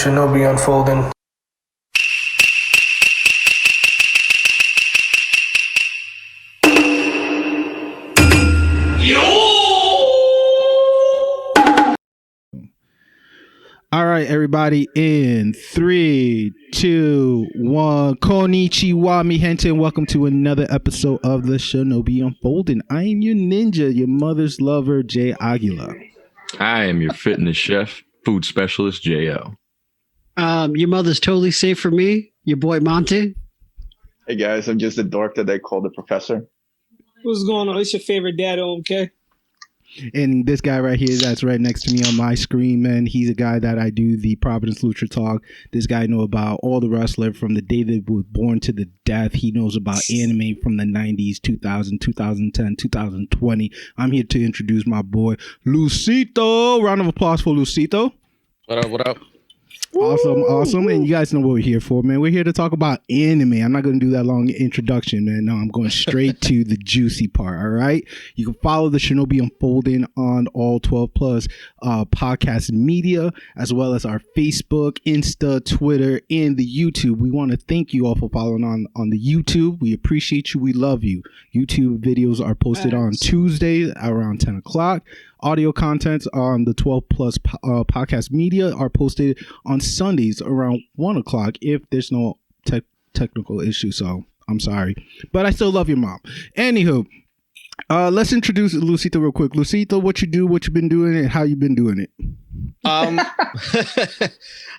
Shinobi Unfolding. All right, everybody, in 3, 2, 1. Konnichiwa, mi gente, and welcome to another episode of the Shinobi Unfolding. I am your ninja, your mother's lover, Jay Aguilar. I am your fitness chef, food specialist, JL. Your mother's totally safe for me, your boy Monty. Hey guys, I'm just a dork that they call the professor. What's going on? It's your favorite dad, okay? And this guy right here that's right next to me on my screen, man, he's a guy that I do the Providence Lucha Talk. This guy know about all the wrestler from the day they were born to the death. He knows about anime from the 90s, 2000, 2010, 2020. I'm here to introduce my boy, Lusito. Round of applause for Lusito. What up, what up? Awesome. And you guys know what we're here for, man. We're here to talk about anime. I'm not going to do that long introduction, man. No, I'm going straight to the juicy part, all right? You can follow the Shinobi Unfolding on all 12 plus podcast media, as well as our Facebook, Insta, Twitter, and the YouTube. We want to thank you all for following on the YouTube. We appreciate you. We love you. YouTube videos are posted on Tuesdays around 10 o'clock. Audio contents on the 12 plus podcast media are posted on Sundays around 1 o'clock if there's no technical issue. So I'm sorry, but I still love your mom. Anywho, let's introduce Lusito real quick. Lusito, what you do, what you've been doing, and how you've been doing it.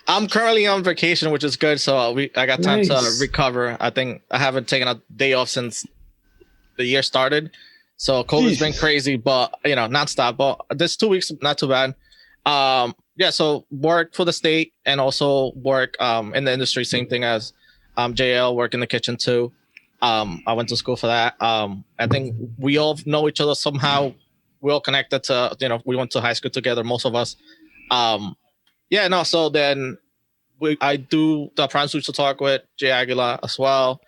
I'm currently on vacation, which is good. So I got time to recover. I think I haven't taken a day off since the year started. So COVID's been crazy, but nonstop. But this 2 weeks, not too bad. So work for the state and also work in the industry, same thing as JL, work in the kitchen too. I went to school for that. I think we all know each other somehow. We're all connected to, we went to high school together, most of us. So then I do the Providence Lucha Talk with Jay Aguilar as well.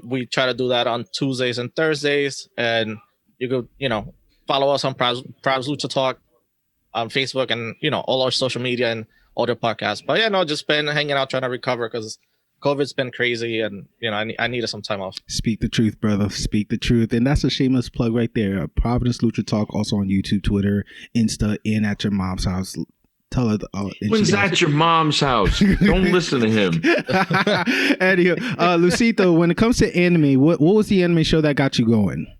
We try to do that on Tuesdays and Thursdays, and you could, follow us on Providence Lucha Talk on Facebook and, all our social media and other podcasts. But just been hanging out, trying to recover because COVID's been crazy and, I needed some time off. Speak the truth, brother. Speak the truth. And that's a shameless plug right there. Providence Lucha Talk, also on YouTube, Twitter, Insta, and at your mom's house. Tell her. When's at your mom's house? Don't listen to him. Anyway, Lusito, when it comes to anime, what was the anime show that got you going?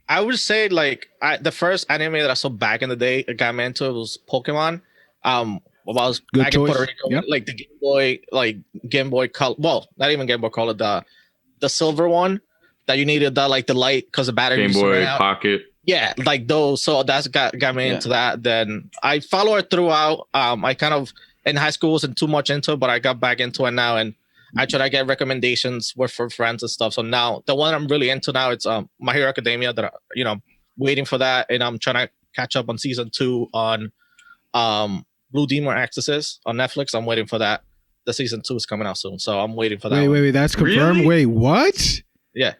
I would say the first anime that I saw back in the day, I got me into was Pokemon. While I was Good back choice. in Puerto Rico, Yep. the Game Boy Color. Well, not even Game Boy Color, the silver one that you needed the light because the battery. Game Boy Pocket. Yeah, like those. So that's got me into that. Then I followed it throughout. I kind of in high school wasn't too much into it, but I got back into it now, and I try to get recommendations for friends and stuff. So now the one I'm really into now, it's My Hero Academia. That waiting for that, and I'm trying to catch up on season 2 on Blue Demon Exorcist on Netflix. I'm waiting for that. The season 2 is coming out soon, so I'm waiting for that. Wait, that's confirmed. Really? Wait, what? Yeah.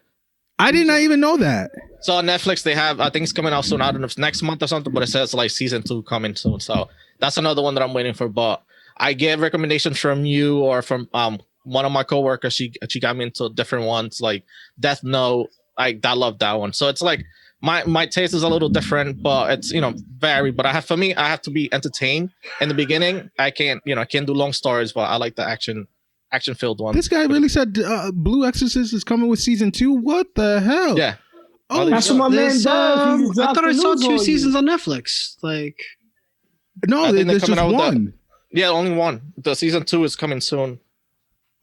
I did not even know that. So on Netflix, they have, I think it's coming out soon. I don't know if it's next month or something, but it says season 2 coming soon. So that's another one that I'm waiting for. But I get recommendations from you or from one of my coworkers. She got me into different ones like Death Note. I love that one. So it's my taste is a little different, but it's varied. But I have to be entertained in the beginning. I can't do long stories, but I like the action filled one. This guy really said Blue Exorcist is coming with season 2. What the hell? Yeah. Oh, that's what my man does. I thought I saw 2 seasons. seasons on Netflix. No, there's just one. Yeah, only one. The season 2 is coming soon.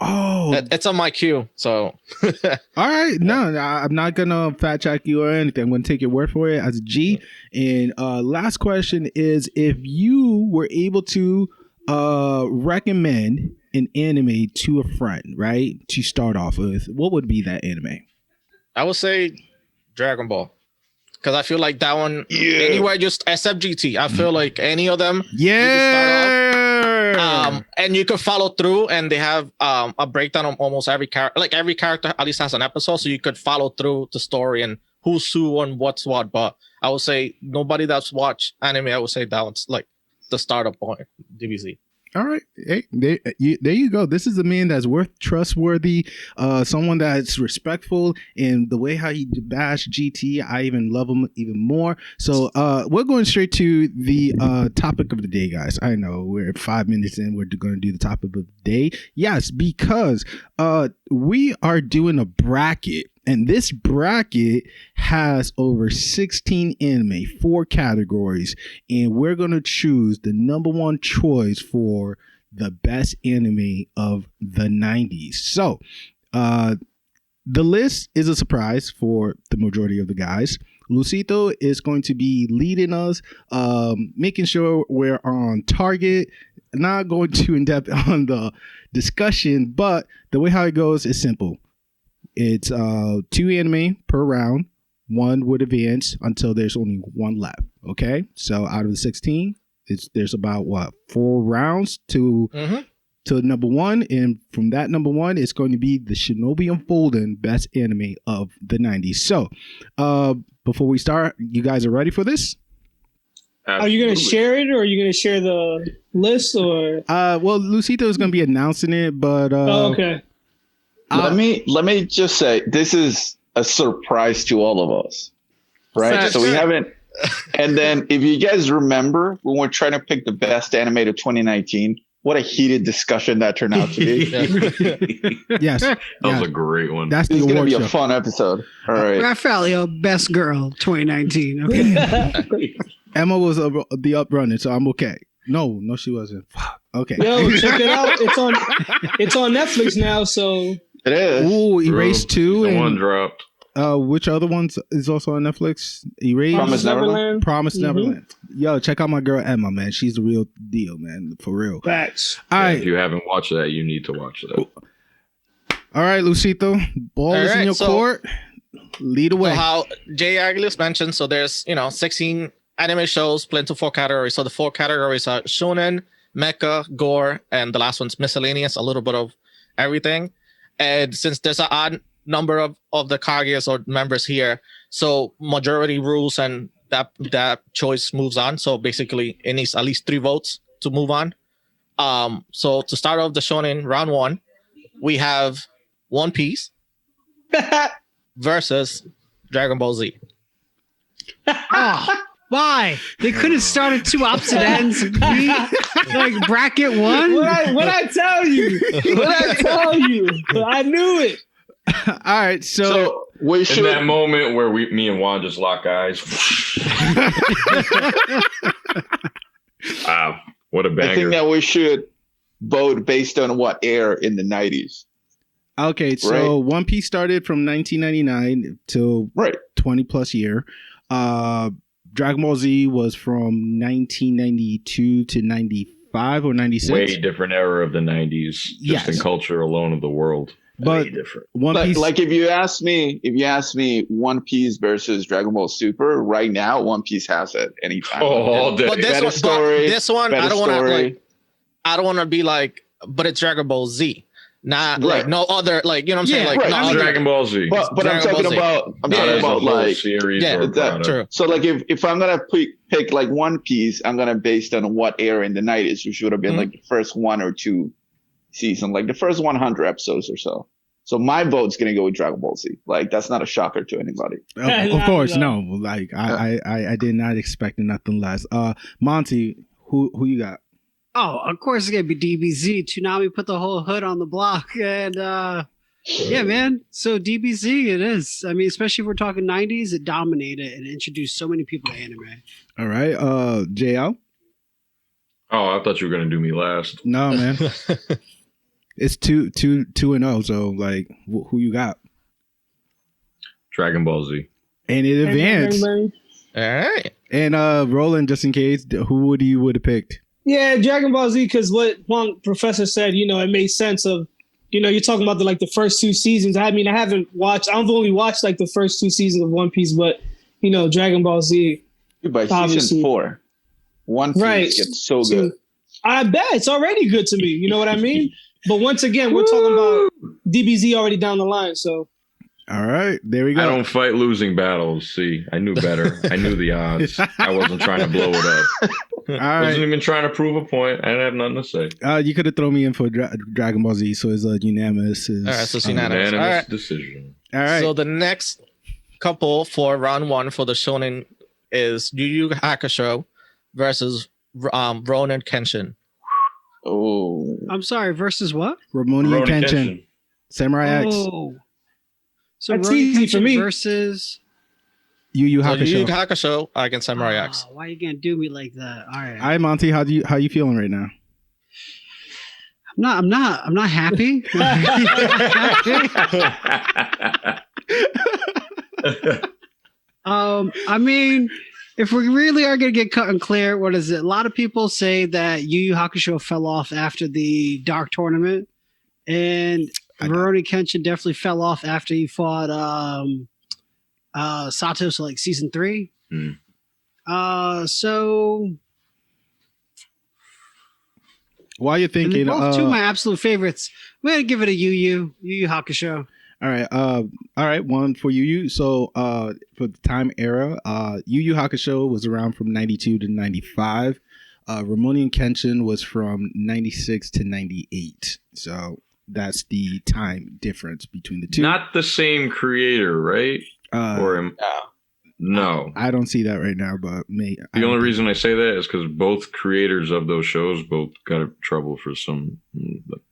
Oh, it's on my queue. So, all right. No, I'm not gonna fact check you or anything. I'm gonna take your word for it as a G. And last question is, if you were able to recommend an anime to a friend, right, to start off with, what would be that anime? I would say Dragon Ball. Because I feel like that one, anywhere, just except GT. I feel like any of them, and you can follow through, and they have a breakdown of almost every character. Like every character at least has an episode, so you could follow through the story and who's who and what's what. But I would say nobody that's watched anime, I would say that one's like the startup point, DBZ. All right. Hey, there you go. This is a man that's trustworthy, someone that's respectful, and the way how he bashed GT, I even love him even more. So we're going straight to the topic of the day, guys. I know we're 5 minutes in. We're going to do the topic of the day. Yes, because we are doing a bracket. And this bracket has over 16 anime, 4 categories, and we're going to choose the number one choice for the best anime of the 90s. So, the list is a surprise for the majority of the guys. Lusito is going to be leading us, making sure we're on target, not going too in depth on the discussion, but the way how it goes is simple. It's 2 anime per round. 1 would advance until there's only 1 left. Okay, so out of the 16, there's about 4 rounds to number 1, and from that number 1, it's going to be the Shinobi Unfolding best anime of the 90s. So, before we start, you guys are ready for this? Absolutely. Are you going to share it, or are you going to share the list, or? Well, Lusito is going to be announcing it, but okay. Let me just say, this is a surprise to all of us, right? So we haven't. And then, if you guys remember, when we're trying to pick the best anime of 2019, what a heated discussion that turned out to be. Yes, that was a great one. That's going to be a fun episode. All right, Raphael, best girl 2019. Okay, Emma was the uprunner, so I'm okay. No, she wasn't. Fuck. Okay. Yo, check it out. It's on Netflix now, so. It is. Ooh, Erased 2 and 1 dropped. Which other ones is also on Netflix? Erased, Promised Neverland. Promised Neverland. Yo, check out my girl Emma, man. She's the real deal, man. For real. Facts. All right. If you haven't watched that, you need to watch that. All right, Lusito, ball is in your court. Lead away. So how Jay Aguilas mentioned, so there's 16 anime shows split into 4 categories. So the 4 categories are shonen, mecha, gore, and the last one's miscellaneous, a little bit of everything. And since there's an odd number of the Kaguya's or members here, so majority rules and that choice moves on. So basically, it needs at least 3 votes to move on. So to start off the shonen round 1, we have One Piece versus Dragon Ball Z. Why? They could have started 2 opposite ends. Like bracket 1. What I tell you? I knew it. All right, so we should. In that moment where me and Juan just lock eyes. Wow, what a banger! I think that we should vote based on what aired in the 90s. Okay, so One Piece started from 1999 till 20 plus year. Dragon Ball Z was from 1992 to 95 or 96. Way different era of the 90s, just in culture alone of the world. But way different. One Piece, like if you ask me One Piece versus Dragon Ball Super right now, One Piece has it anytime. Oh, but this one, I don't want to be like, but it's Dragon Ball Z. Not like no other, like, you know what I'm saying? Like no Dragon Ball Z. But I'm talking about like series. True. So like if I'm gonna pick like One Piece, I'm gonna based on what era in the 90s, which would have been like the first 1 or 2 season, like the first 100 episodes or so. So my vote's gonna go with Dragon Ball Z. Like that's not a shocker to anybody. Of course, no. Like I did not expect nothing less. Monty, who you got? Oh, of course it's gonna be DBZ. Toonami put the whole hood on the block, and yeah, man. So DBZ it is. I mean, especially if we're talking 90s, it dominated and introduced so many people to anime. All right, JL. Oh, I thought you were gonna do me last. No, man. It's 2-0. So like, who you got? Dragon Ball Z. And it advanced. All right. And Roland, just in case, who would have picked? Yeah, Dragon Ball Z, because what one professor said, it made sense of, you're talking about the first 2 seasons. I mean, I've only watched like the first 2 seasons of One Piece, but Dragon Ball Z. By season 4, One Piece gets so good. I bet it's already good to me. You know what I mean? But once again, we're talking about DBZ already down the line. So All right, there we go. I don't fight losing battles. See, I knew better. I knew the odds. I wasn't trying to blow it up. All I right. wasn't even trying to prove a point. I didn't have nothing to say. You could have thrown me in for Dragon Ball Z, so it's unanimous. All right, so it's unanimous. Unanimous All right. decision. All right. So the next couple for round one for the shonen is Yu Yu Hakusho versus Ronin Kenshin. Oh, I'm sorry. Versus what? Rurouni Rurouni Kenshin, Samurai X, Oh, so That's Rurouni easy for Kenshin me. versus. Yu Yu So Yu Yu Hakusho. Hakusho against Samurai X. Why are you gonna do me like that? All right. All right, Monty, how you feeling right now? I'm not happy. I mean, if we really are gonna get cut and clear, what is it? A lot of people say that Yu Yu Hakusho fell off after the Dark Tournament, and Rurouni Kenshin definitely fell off after he fought Sato, so like season 3. So While you're and they're thinking, both two of my absolute favorites. I'm gonna give it a Yu Yu Hakusho. all right, one for Yu Yu. So, for the time era, Yu Yu Hakusho was around from 92 to 95. Rurouni Kenshin was from 96 to 98. So that's the time difference between the two. Not the same creator, right? No. I don't see that right now, but The only reason I say that is because both creators of those shows both got in trouble for some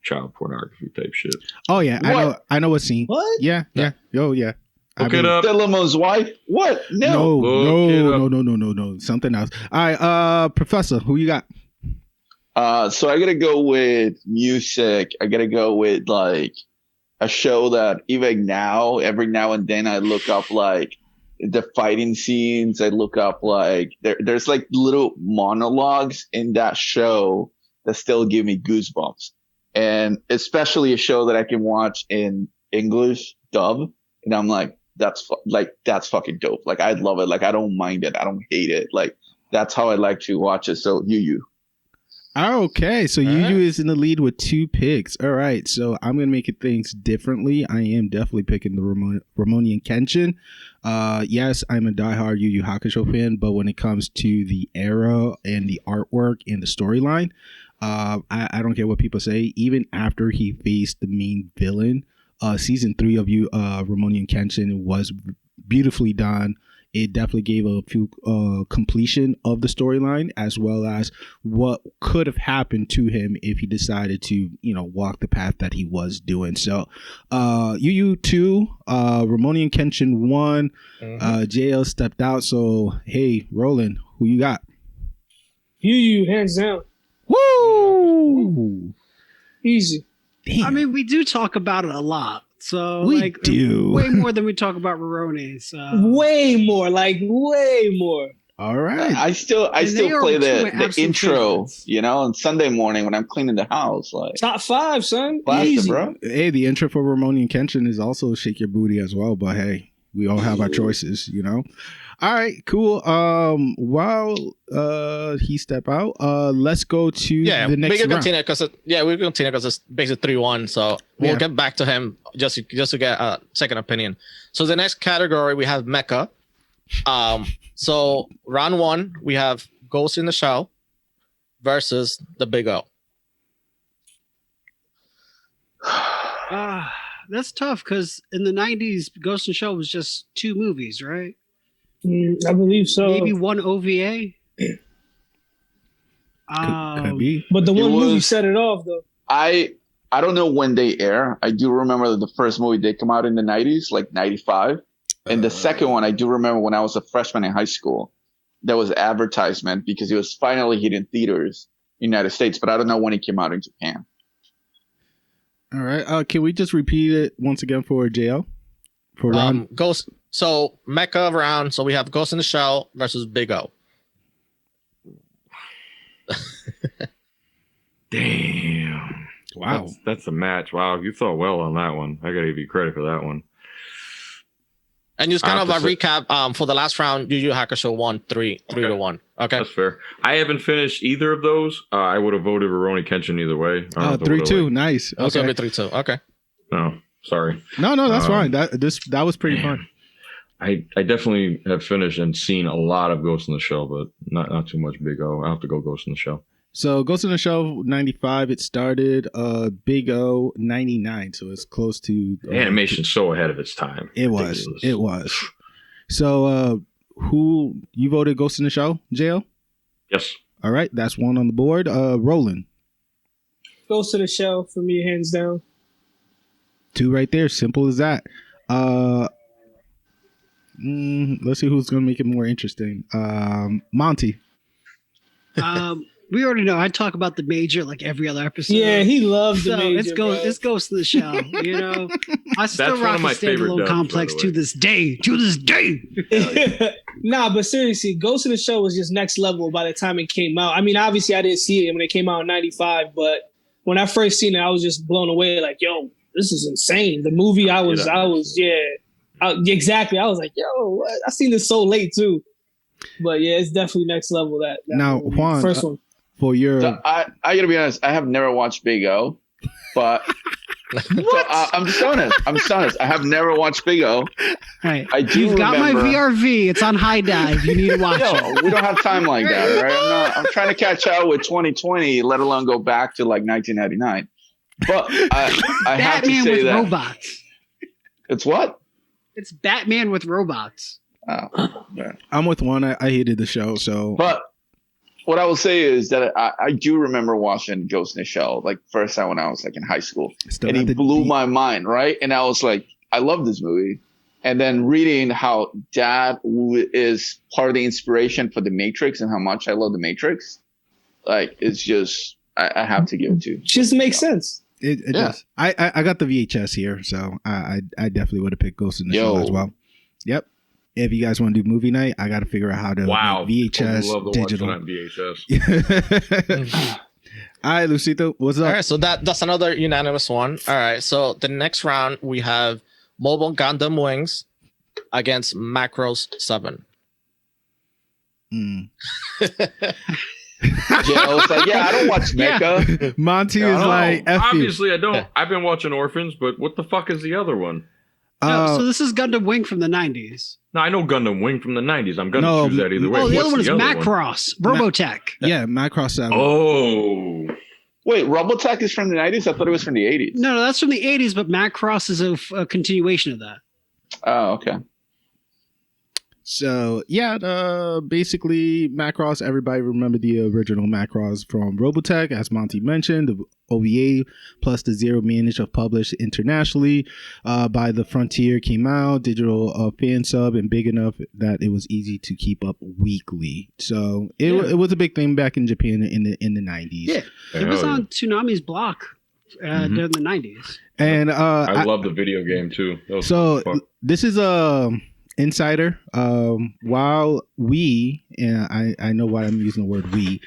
child pornography type shit. Oh yeah, I know what scene. What? Yeah. Oh yeah. Look it up. Delamo's wife? What? No. No. Something else. All right, Professor, who you got? So I gotta go with music. I gotta go with like a show that even now, every now and then, I look up like the fighting scenes. I look up like there's like little monologues in that show that still give me goosebumps, and especially a show that I can watch in English dub, and I'm like, that's fucking dope. Like I love it. Like I don't mind it. I don't hate it. Like that's how I like to watch it. So Yu. Okay, so Yu Yu is in the lead with 2 picks. All right, so I'm gonna make it things differently. I am definitely picking the Rurouni Kenshin. Yes, I'm a diehard Yu Yu Hakusho fan, but when it comes to the era and the artwork and the storyline, I don't care what people say. Even after he faced the main villain, season 3 of Rurouni Kenshin was beautifully done. It definitely gave a few completion of the storyline, as well as what could have happened to him if he decided to, walk the path that he was doing. So, Yu Yu 2, Rurouni Kenshin 1, JL stepped out. So, hey, Roland, who you got? Yu Yu, hands down. Woo! Easy. Damn. I mean, we do talk about it a lot. So We do. way more than we talk about Rurouni. So Way more. All right. I still And they are play two of my the absolute intro, favorites. on Sunday morning when I'm cleaning the house. Like Top 5, son. classic, Easy. bro. Hey, the intro for Rurouni Kenshin is also Shake Your Booty as well, but hey, we all have our choices, All right, cool. While he step out, let's go to the next we can round. continue because it's basically 3-1. So we'll get back to him just to get a second opinion. So the next category we have Mecha. So round 1 we have Ghost in the Shell versus the Big O. that's tough because in the 90s, Ghost in the Shell was just 2 movies, right? I believe so. Maybe 1 OVA. Could be. But the It one movie was- set it off, though. I don't know when they air. I do remember that the first movie did come out in the 90s, like 95. And the second one, I do remember when I was a freshman in high school, there was advertisement because it was finally hit in theaters in the United States, but I don't know when it came out in Japan. All right. Can we just repeat it once again for JL? For round. Ghost. So Mecha round. So we have Ghost in the Shell versus Big O. Damn. Wow. That's a match. Wow, you thought well on that one. I gotta give you credit for that one. And just kind of a Opposite. recap. For the last round, Yu Yu Hakusho won 3-1. Okay. That's fair. I haven't finished either of those. I would have voted Rurouni Kenshin either way. I don't know if I would've 3-2. Nice. Also Okay. be 3-2. Okay. No. Sorry. No, that's fine. That was pretty fun. I definitely have finished and seen a lot of Ghost in the Shell, but not too much Big O. I have to go Ghost in the Shell. So Ghost in the Shell 95, it started. Big O 99, so it's close to animation's so ahead of its time. It was. So who you voted Ghost in the Shell, JL? Yes. All right, that's one on the board. Roland. Ghost in the Shell for me, hands down. 2 right there, simple as that. Let's see who's gonna make it more interesting. Monty. We already know. I talk about the Major like every other episode. Yeah, he loves the Major. It's Ghost in the Shell. You know, I still rock the Standalone Complex to this day. To this day. Nah, but seriously, Ghost in the Shell was just next level by the time it came out. I mean, obviously, I didn't see it when it came out in '95, but when I first seen it, I was just blown away. Like, yo, this is insane. The movie, exactly. I was like, yo, I seen this so late too. But yeah, it's definitely next level. That now, movie. Juan, first one. For your, So I gotta be honest. I have never watched Big O, but I'm just honest. I have never watched Big O. Right. I do. You've got my VRV. It's on high dive. You need to watch it. We don't have time like that, right? I'm trying to catch out with 2020, let alone go back to like 1999. But I have to Batman say with that robots. It's what? It's Batman with robots. Oh, man. I'm with Juan. I hated the show, so. But what I will say is that I do remember watching Ghost in the Shell, like first time when I was like in high school, and he blew my mind, right? And I was like, I love this movie. And then reading how Dad is part of the inspiration for The Matrix and how much I love The Matrix, like it's just I have to give it to. Just makes sense. It does. I got the VHS here, so I definitely would have picked Ghost in the Shell as well. Yep. If you guys want to do movie night, I got to figure out how to make VHS love to digital. watch that VHS. All right, Lusito, what's up? All right, so that's another unanimous one. All right, so the next round we have Mobile Gundam Wings against Macross 7. It's like, I don't watch Mecha. Monty is like, F obviously I don't. I've been watching Orphans, but what the fuck is the other one? No, so this is Gundam Wing from the 90s. No, I know Gundam Wing from the 90s. I'm going to choose that either way. Oh, the other one is Macross, Robotech. Yeah, Macross 7. Oh. Wait, Robotech is from the 90s? I thought it was from the 80s. No, that's from the 80s, but Macross is a continuation of that. Oh, okay. So, basically, Macross, everybody remember the original Macross from Robotech, as Monty mentioned, the OVA plus the Zero managed of published internationally by the Frontier came out, digital fan sub, and big enough that it was easy to keep up weekly. So, it was a big thing back in Japan in the 90s. Yeah, it was on Toonami's block during the 90s. And I love the video game, too. This is a... insider, while I know why I'm using the word we,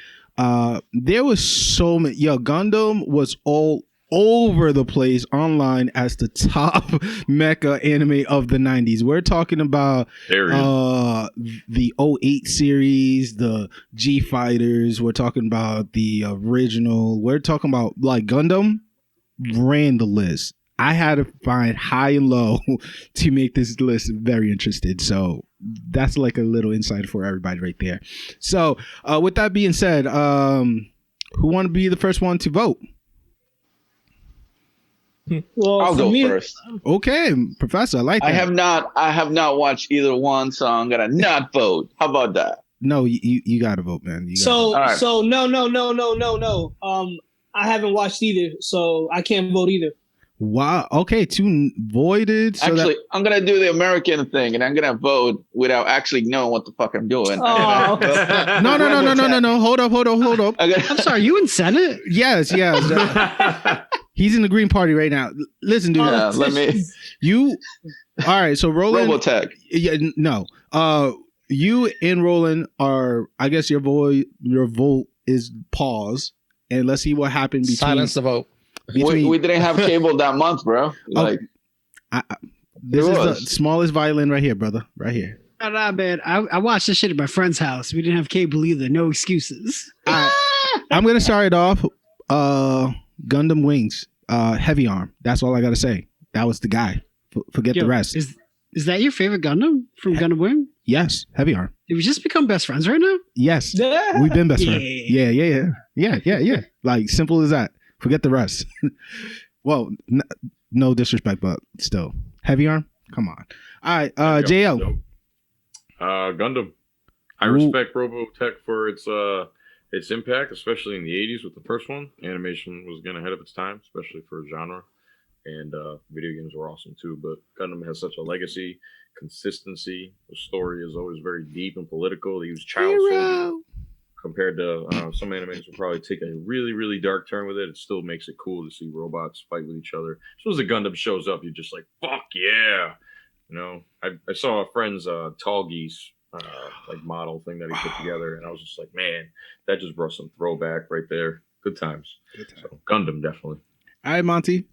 there was so many, Gundam was all over the place online as the top mecha anime of the 90s. We're talking about the 08 series, the G Fighters, we're talking about the original, we're talking about like Gundam ran the list. I had to find high and low to make this list very interested. So that's like a little insight for everybody right there. So with that being said, who want to be the first one to vote? Well, I'll go first. Okay, Professor, I like that. I have not watched either one, so I'm gonna not vote. How about that? No, you gotta vote, man. So no. I haven't watched either, so I can't vote either. Wow. Okay, 2 voided. So actually, I'm gonna do the American thing, and I'm gonna vote without actually knowing what the fuck I'm doing. No. Hold up. I'm sorry. You in Senate? Yes. He's in the Green Party right now. Listen, dude. Let me. You. All right. So Roland. Robotech. Yeah. No. You and Roland are. I guess your vote is pause, and let's see what happened between. Silence the vote. We didn't have cable that month, bro. Like, this is the smallest violin right here, brother. Right here. Nah, man. I watched this shit at my friend's house. We didn't have cable either. No excuses. I'm gonna start it off. Gundam Wings, Heavy Arm. That's all I gotta say. That was the guy. Forget the rest. Is that your favorite Gundam from Gundam Wing? Yes, Heavy Arm. Did we just become best friends right now? Yes, we've been best friends. Yeah. Like simple as that. Forget the rest. Well, no disrespect, but still, Heavy Arm. Come on. All right, JL. Gundam. I respect Robotech for its impact, especially in the 80s with the first one. Animation was getting ahead of its time, especially for a genre. And video games were awesome too. But Gundam has such a legacy, consistency. The story is always very deep and political. They use child soldiers compared to some animators will probably take a really, really dark turn with it. It still makes it cool to see robots fight with each other. As soon as a Gundam shows up, you're just like, fuck yeah. You know, I saw a friend's Tall Geese like model thing that he put together, and I was just like, man, that just brought some throwback right there. Good times. So Gundam, definitely. All right, Monty.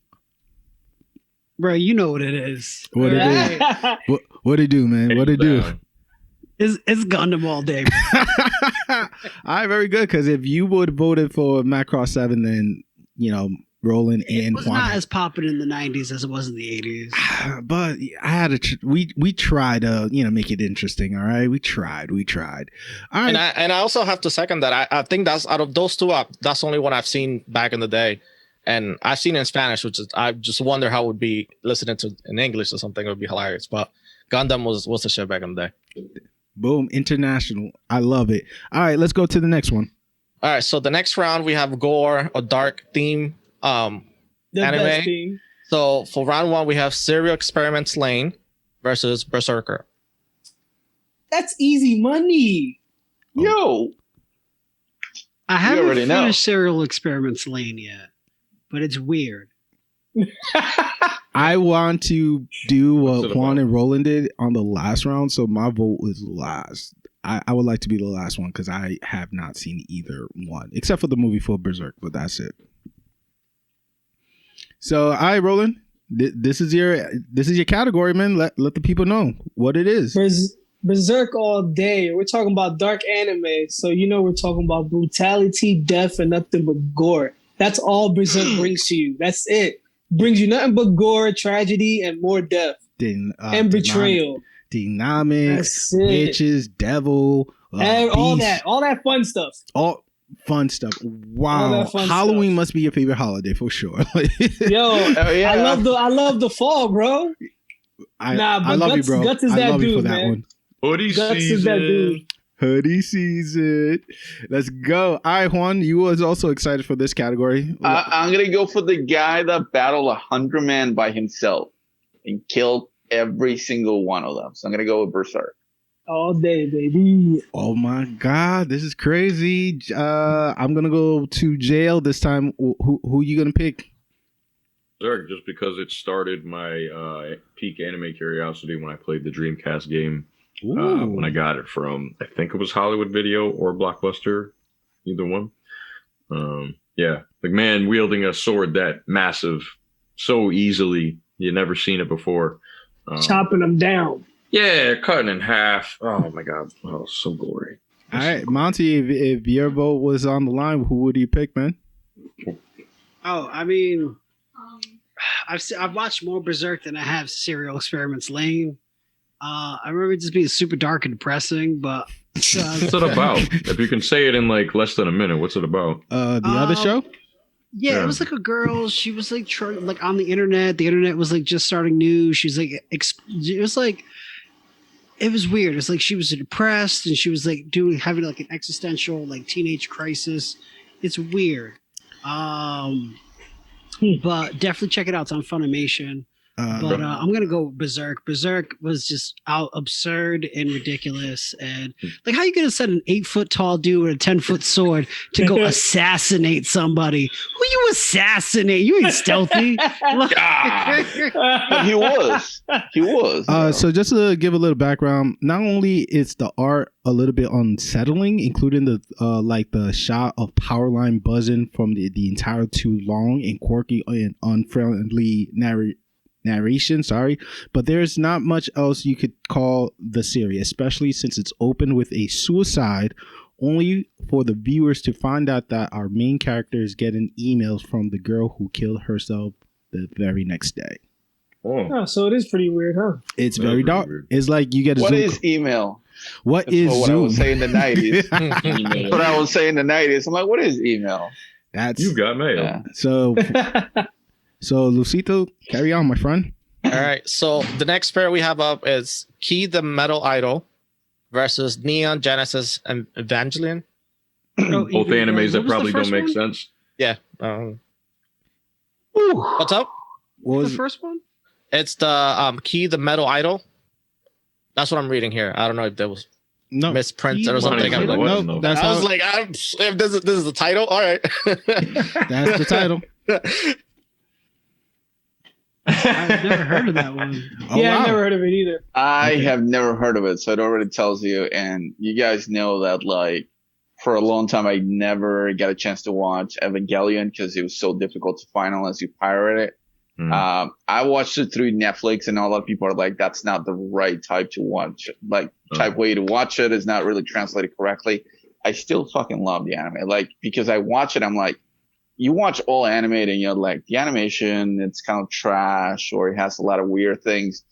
Bro, you know what it is. What it is? What it do, man? What it do? It's Gundam all day. All right, very good. Because if you would have voted for Macross 7, then Roland and it was not as popping in the 90s as it was in the 80s. But I had we tried to make it interesting. All right, we tried. All right, and I also have to second that. I think that's out of those two that's the only one I've seen back in the day. And I've seen it in Spanish, which is I just wonder how it would be listening to in English or something. It would be hilarious. But Gundam was the shit back in the day. Boom, international. I love it. All right, let's go to the next one. All right, so the next round we have gore, a dark theme anime. Theme. So for round 1 we have Serial Experiments Lane versus Berserker. That's easy money. Yo, I haven't finished Serial Experiments Lane yet. But it's weird. I want to do what Juan and Roland did on the last round, so my vote is last. I would like to be the last one because I have not seen either one, except for the movie for Berserk, but that's it. So, all right, Roland, this is your category, man. Let the people know what it is. Berserk all day. We're talking about dark anime, so we're talking about brutality, death, and nothing but gore. That's all Berserk brings to you. That's it. Brings you nothing but gore, tragedy, and more death. And betrayal. Dynamics, witches, devil, all that fun stuff. All fun stuff. Wow. Halloween must be your favorite holiday for sure. Yo, yeah. I love the fall, bro. I love you, bro. Guts is that dude, man. Hoodie season. Hoodie season. Let's go. All right, Juan, you was also excited for this category. I'm going to go for the guy that battled 100 men by himself and killed every single one of them. So I'm going to go with Berserk. All day, baby. Oh, my God. This is crazy. I'm going to go to jail this time. Who you going to pick? Berserk, just because it started my peak anime curiosity when I played the Dreamcast game. When I got it from, I think it was Hollywood Video or Blockbuster, either one. Yeah, like man wielding a sword that massive so easily, you never seen it before. Chopping them down. Yeah, cutting in half. Oh my God, oh so gory. All right, Monty, if your vote was on the line, who would you pick, man? Oh, I mean, I've watched more Berserk than I have Serial Experiments Lane. I remember it just being super dark and depressing, but what's it about? If you can say it in like less than a minute, what's it about? The other show? Yeah, it was like a girl. She was like like on the internet. The internet was like just starting new. She's like, it was weird. It's like she was depressed and she was like having like an existential like teenage crisis. It's weird. But definitely check it out. It's on Funimation. But I'm gonna go Berserk. Berserk was just absurd and ridiculous, and like how you gonna send an 8-foot tall dude with a 10-foot sword to go assassinate somebody? Who you assassinate? You ain't stealthy. But he was. So just to give a little background, not only is the art a little bit unsettling, including the like the shot of power line buzzing from the entire too long and quirky and unfriendly narration, but there's not much else you could call the series, especially since it's opened with a suicide, only for the viewers to find out that our main character is getting emails from the girl who killed herself the very next day. Oh, so it is pretty weird, huh? It's very dark. Weird. It's like you get a What Zoom. is email? What That's is what Zoom? I was saying in the 90s. What I was saying in the 90s. I'm like, what is email? You got mail. Yeah. So Lusito, carry on, my friend. All right. So the next pair we have up is Key the Metal Idol versus Neon Genesis and Evangelion. Both animes that probably don't make sense. Yeah. What's up? What was the first one? It's the Key the Metal Idol. That's what I'm reading here. I don't know if there was misprints or something. I was like, if this is the title, all right. That's the title. I've never heard of that one. I've never heard of it either. I have never heard of it, so it already tells you. And you guys know that, like, for a long time, I never got a chance to watch Evangelion because it was so difficult to find unless you pirate it. I watched it through Netflix, and a lot of people are like, that's not the right type to watch. Like, type way to watch it is not really translated correctly. I still fucking love the anime. Like, because I watch it, I'm like, you watch all anime and you're like, the animation, it's kind of trash or it has a lot of weird things.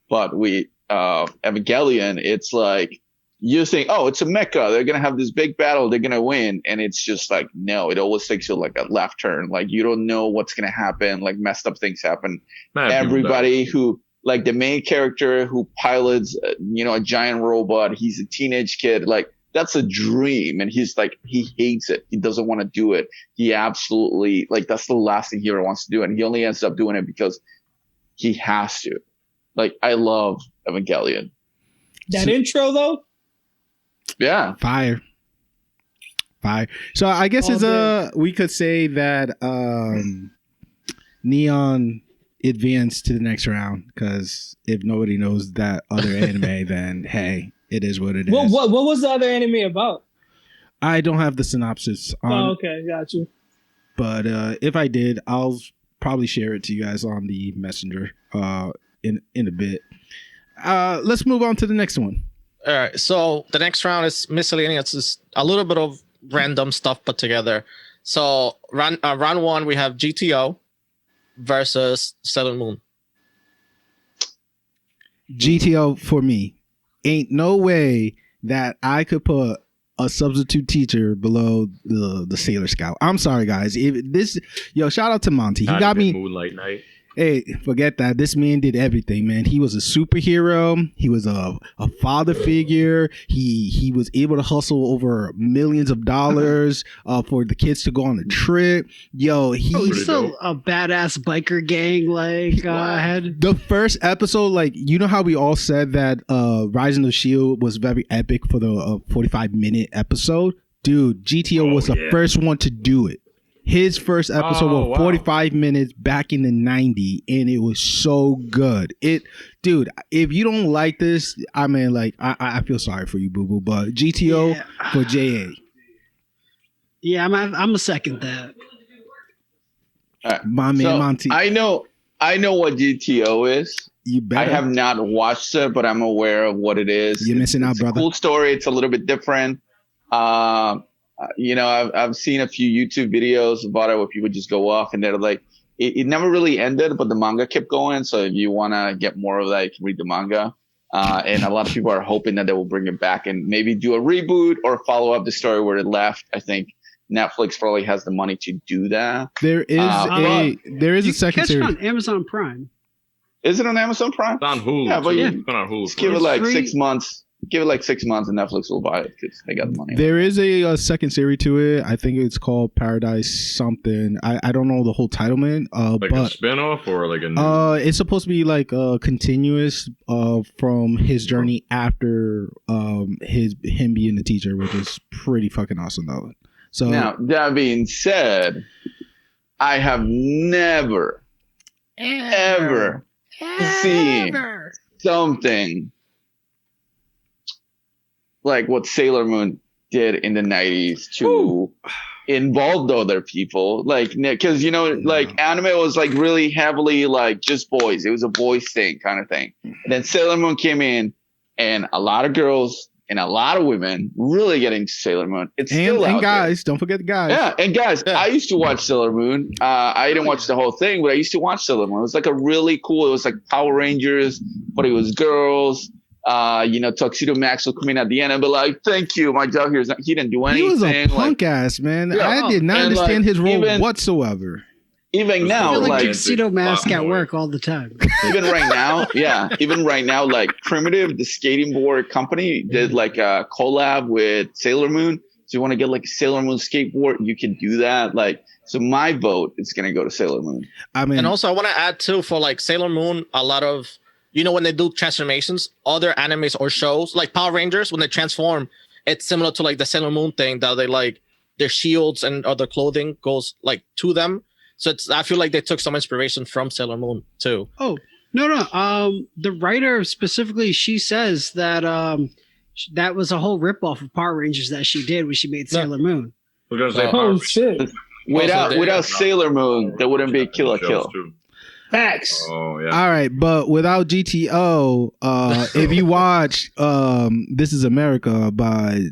But Evangelion, it's like, you think, oh, it's a mecha. They're going to have this big battle. They're going to win. And it's just like, no, it always takes you like a left turn. Like, you don't know what's going to happen. Like, messed up things happen. Everybody who, like, the main character who pilots, a giant robot, he's a teenage kid. Like, that's a dream. And he's like, he hates it. He doesn't want to do it. He absolutely, like, that's the last thing he ever wants to do. And he only ends up doing it because he has to. Like, I love Evangelion. That intro, though? Yeah. Fire. So I guess we could say that Neon advanced to the next round, because if nobody knows that other anime, then hey, it is what it is. What was the other anime about? I don't have the synopsis on. Okay, got you. But if I did, I'll probably share it to you guys on the messenger in a bit. Let's move on to the next one. All right, so the next round is miscellaneous. It's a little bit of random stuff put together. So round one, we have GTO versus Sailor Moon. GTO for me. Ain't no way that I could put a substitute teacher below the Sailor Scout. I'm sorry, guys. Shout out to Monty. He got me. Moonlight Night. Hey, forget that. This man did everything, man. He was a superhero. He was a father figure. He was able to hustle over millions of dollars for the kids to go on a trip. He's still a badass biker gang. Had the first episode, like, you know how we all said that Rising of the Shield was very epic for the 45-minute episode? Dude, GTO was the first one to do it. His first episode was 45 minutes back in the 90s, and it was so good. Dude, if you don't like this, I mean, like, I feel sorry for you, boo boo. But GTO for JA. Yeah, I'm a second that. My man, Monty. I know what GTO is. You better. I have not watched it, but I'm aware of what it is. You're missing out, brother. It's a cool story. It's a little bit different. I've seen a few YouTube videos about it where people just go off and they're like, it never really ended, but the manga kept going. So if you want to get more of that, you can read the manga. And a lot of people are hoping that they will bring it back and maybe do a reboot or follow up the story where it left. I think Netflix probably has the money to do that. There is a second series on Amazon Prime. Is it on Amazon Prime? It's on Hulu. Yeah, but it's on Hulu. Just give it like 6 months. Give it like 6 months and Netflix will buy it because they got the money. There is a second series to it. I think it's called Paradise something. I don't know the whole title, man. Like a spinoff or like a it's supposed to be like continuous from his journey after him being the teacher, which is pretty fucking awesome though. So now that being said, I have never ever seen something like what Sailor Moon did in the 90s to involve other people. Like, because, like anime was like really heavily like just boys. It was a boys thing kind of thing. And then Sailor Moon came in and a lot of girls and a lot of women really getting into Sailor Moon. It's still and out guys, don't forget the guys. there. Yeah, and guys, I used to watch Sailor Moon. I didn't watch the whole thing, but I used to watch Sailor Moon. It was like a really cool. It was like Power Rangers, but it was girls. Tuxedo Max will come in at the end and be like, "Thank you, my job here is not." He didn't do anything. He was a punk ass man. Yeah. I did not understand his role whatsoever. Even now, I feel like like tuxedo mask at work all the time. even right now, like Primitive, the skating board company, did like a collab with Sailor Moon. So you want to get like a Sailor Moon skateboard, you can do that. Like, so my vote is gonna go to Sailor Moon. I mean, and also I want to add too, for like Sailor Moon, a lot of, when they do transformations, other animes or shows like Power Rangers, when they transform, it's similar to like the Sailor Moon thing, that they like their shields and other clothing goes like to them. So I feel like they took some inspiration from Sailor Moon too. Oh, no. The writer specifically, she says that that was a whole ripoff of Power Rangers that she did when she made Sailor Moon. We're gonna say Oh shit! Without Sailor Moon, there wouldn't be Kill la Kill. Facts. Oh yeah. all right, but without GTO, if you watch This Is America by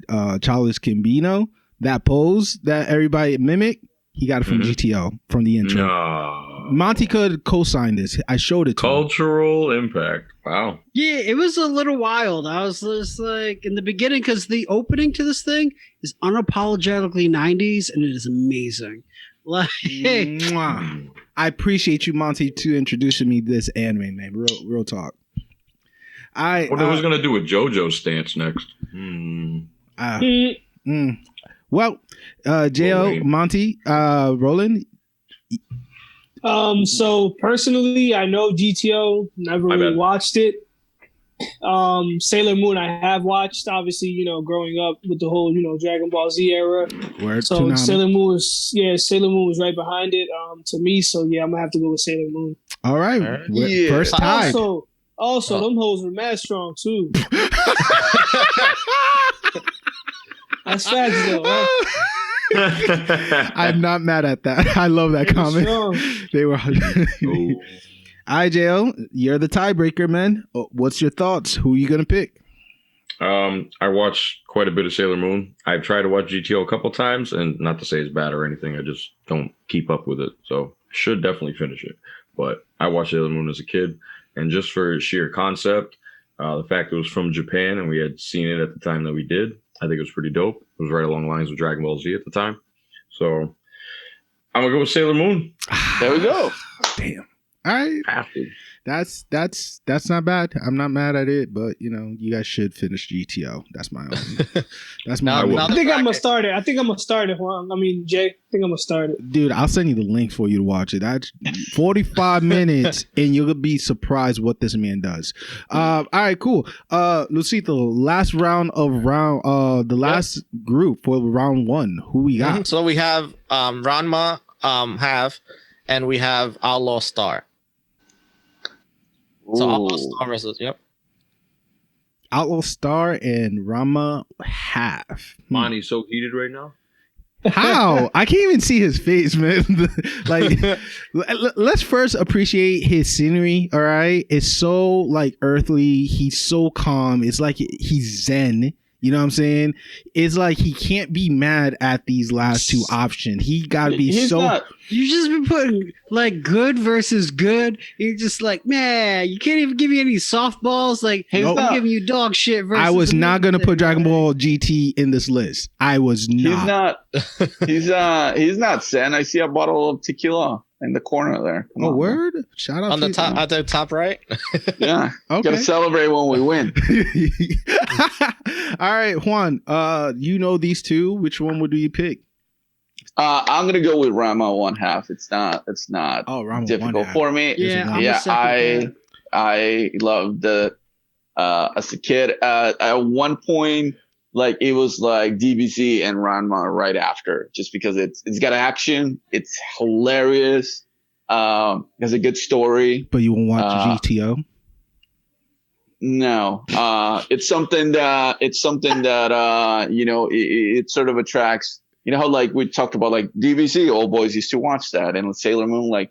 Childish Gambino, that pose that everybody mimicked, he got it from GTO from the intro. No. Monty could co-sign this. I showed it to him. Cultural impact. Wow. Yeah, it was a little wild. I was just like, in the beginning, because the opening to this thing is unapologetically 90s, and it is amazing. Like, Mwah. I appreciate you, Monty, to introducing me this anime, man. Real talk. What was gonna do with JoJo's stance next? Well, Jo, Monty, Roland. So personally, I know GTO, never really watched it. Sailor Moon, I have watched, obviously, growing up with the whole, Dragon Ball Z era. So Sailor Moon was right behind it, to me. So yeah, I'm gonna have to go with Sailor Moon. All right. Yeah. First time. Also, them hoes were mad strong too. That's facts though. Right? I'm not mad at that. I love that comment. They were. All right, Jo, you're the tiebreaker, man. What's your thoughts? Who are you gonna pick? I watched quite a bit of Sailor Moon. I've tried to watch GTO a couple times, and not to say it's bad or anything, I just don't keep up with it. So I should definitely finish it. But I watched Sailor Moon as a kid, and just for sheer concept, the fact it was from Japan and we had seen it at the time that we did, I think it was pretty dope. It was right along the lines with Dragon Ball Z at the time. So I'm gonna go with Sailor Moon. There we go. Damn. All right. That's not bad. I'm not mad at it, but you guys should finish GTO. That's my own. That's my. I think I'm gonna start it. Juan. I mean, Jay. I think I'm gonna start it. Dude, I'll send you the link for you to watch it. That's 45 minutes, and you'll be surprised what this man does. All right, cool. Lusito, last the last group for round 1. Who we got? So we have Ranma, and we have Outlaw Star. So Outlaw Star versus Outlaw Star and Rama half. Monty's so heated right now. How? I can't even see his face, man. Like, let's first appreciate his scenery. All right, it's so like earthly. He's so calm. It's like he's zen. You know what I'm saying? It's like he can't be mad at these last two options. He gotta be You just been putting like good versus good. You're just like, man, you can't even give me any softballs. Like, I'm giving you dog shit. Versus I was not gonna put Dragon Ball GT in this list. I was not. He's not Zen. I see a bottle of tequila in the corner there. Come on, word! Shout out on the top, at the top right. Yeah, okay. Gotta celebrate when we win. All right, Juan. These two. Which one would you pick? I'm gonna go with Rama 1/2. It's not Rama difficult for me. Yeah. I loved the as a kid. At one point, like it was like DBZ and Ranma right after, just because it's got action, it's hilarious, has a good story. But you won't watch GTO? No, it's something that it sort of attracts. You know how like we talked about like DBZ, old boys used to watch that, and Sailor Moon it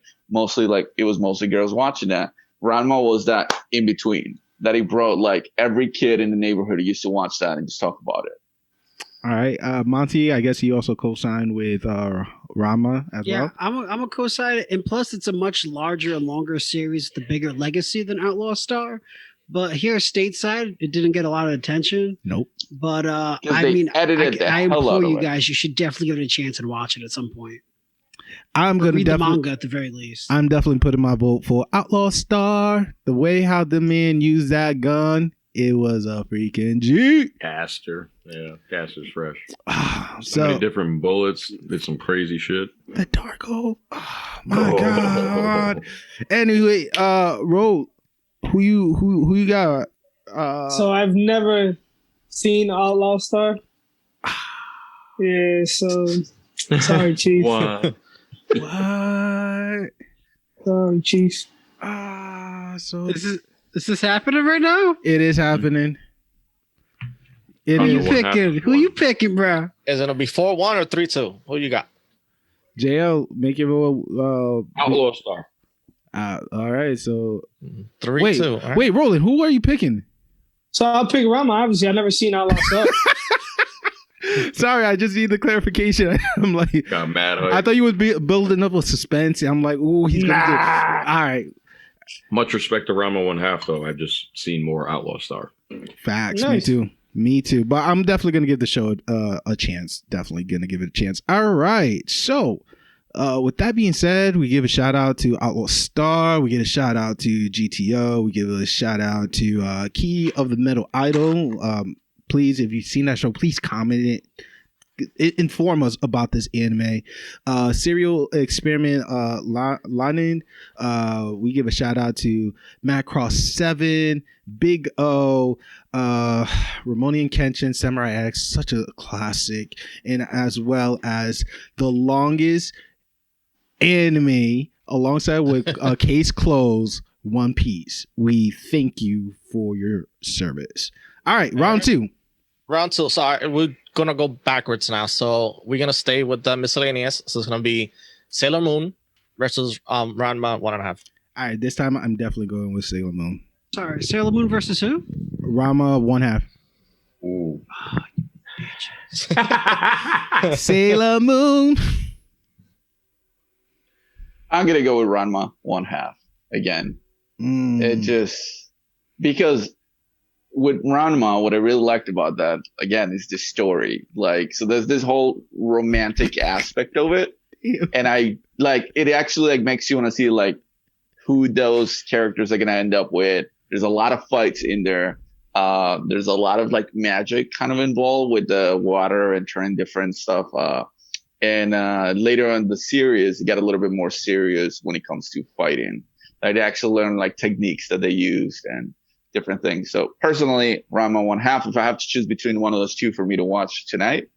was mostly girls watching that. Ranma was that in between. that he brought like every kid in the neighborhood used to watch that and just talk about it. All right, Monty. I guess he also co-signed with Rama as well. I'm a co-signer, and plus it's a much larger and longer series, with a bigger legacy than Outlaw Star. But here stateside, it didn't get a lot of attention. Nope. But I I implore you guys, you should definitely give it a chance and watch it at some point. I'm gonna read the manga at the very least. I'm definitely putting my vote for Outlaw Star. The way how the man used that gun, it was a freaking G. Caster. Yeah, Caster's fresh. So many different bullets. Did some crazy shit. The Darko. Oh my god. Anyway, Ro, who you got? So I've never seen Outlaw Star. Yeah, so sorry, Chief. What? Sorry, Chief. So is this happening right now? It is happening. Who you picking, bro? Is it gonna be 4-1 or 3-2? Who you got? JL, make your vote. Outlaw Star. All right, so 3-2. Right. Wait, Roland, who are you picking? So I'll pick Rama. Obviously, I've never seen Outlaw Star. Sorry, I just need the clarification. I'm like, got mad. I thought you would be building up a suspense. I'm like, ooh, he's gonna do. All right. Much respect to Rama 1/2 though. I've just seen more Outlaw Star. Facts. Nice. Me too. But I'm definitely gonna give the show a chance. Definitely gonna give it a chance. All right. So, with that being said, we give a shout out to Outlaw Star. We give a shout out to GTO. We give a shout out to Key of the Metal Idol. Please, if you've seen that show, please comment it. Inform us about this anime. Serial Experiment Lanin. We give a shout out to Macross 7, Big O, Ramonian Kenshin, Samurai X, such a classic, and as well as The Longest Anime alongside with Case Close, One Piece. We thank you for your service. All right, round two. Round two. Sorry, we're gonna go backwards now. So we're gonna stay with the miscellaneous. So it's gonna be Sailor Moon versus Ranma 1/2. All right, this time I'm definitely going with Sailor Moon. Sorry, Sailor Moon versus who? Rama 1/2. Ooh. Sailor Moon. I'm gonna go with Ranma 1/2 again. It just because with Ranma, what I really liked about that again is the story. Like, so there's this whole romantic aspect of it, and I like it. Actually, like makes you want to see like who those characters are gonna end up with. There's a lot of fights in there. There's a lot of like magic kind of involved with the water and turning different stuff. And later on in the series, it got a little bit more serious when it comes to fighting. Like they actually learn like techniques that they used and different things. So personally, Ranma 1/2. If I have to choose between one of those two for me to watch tonight,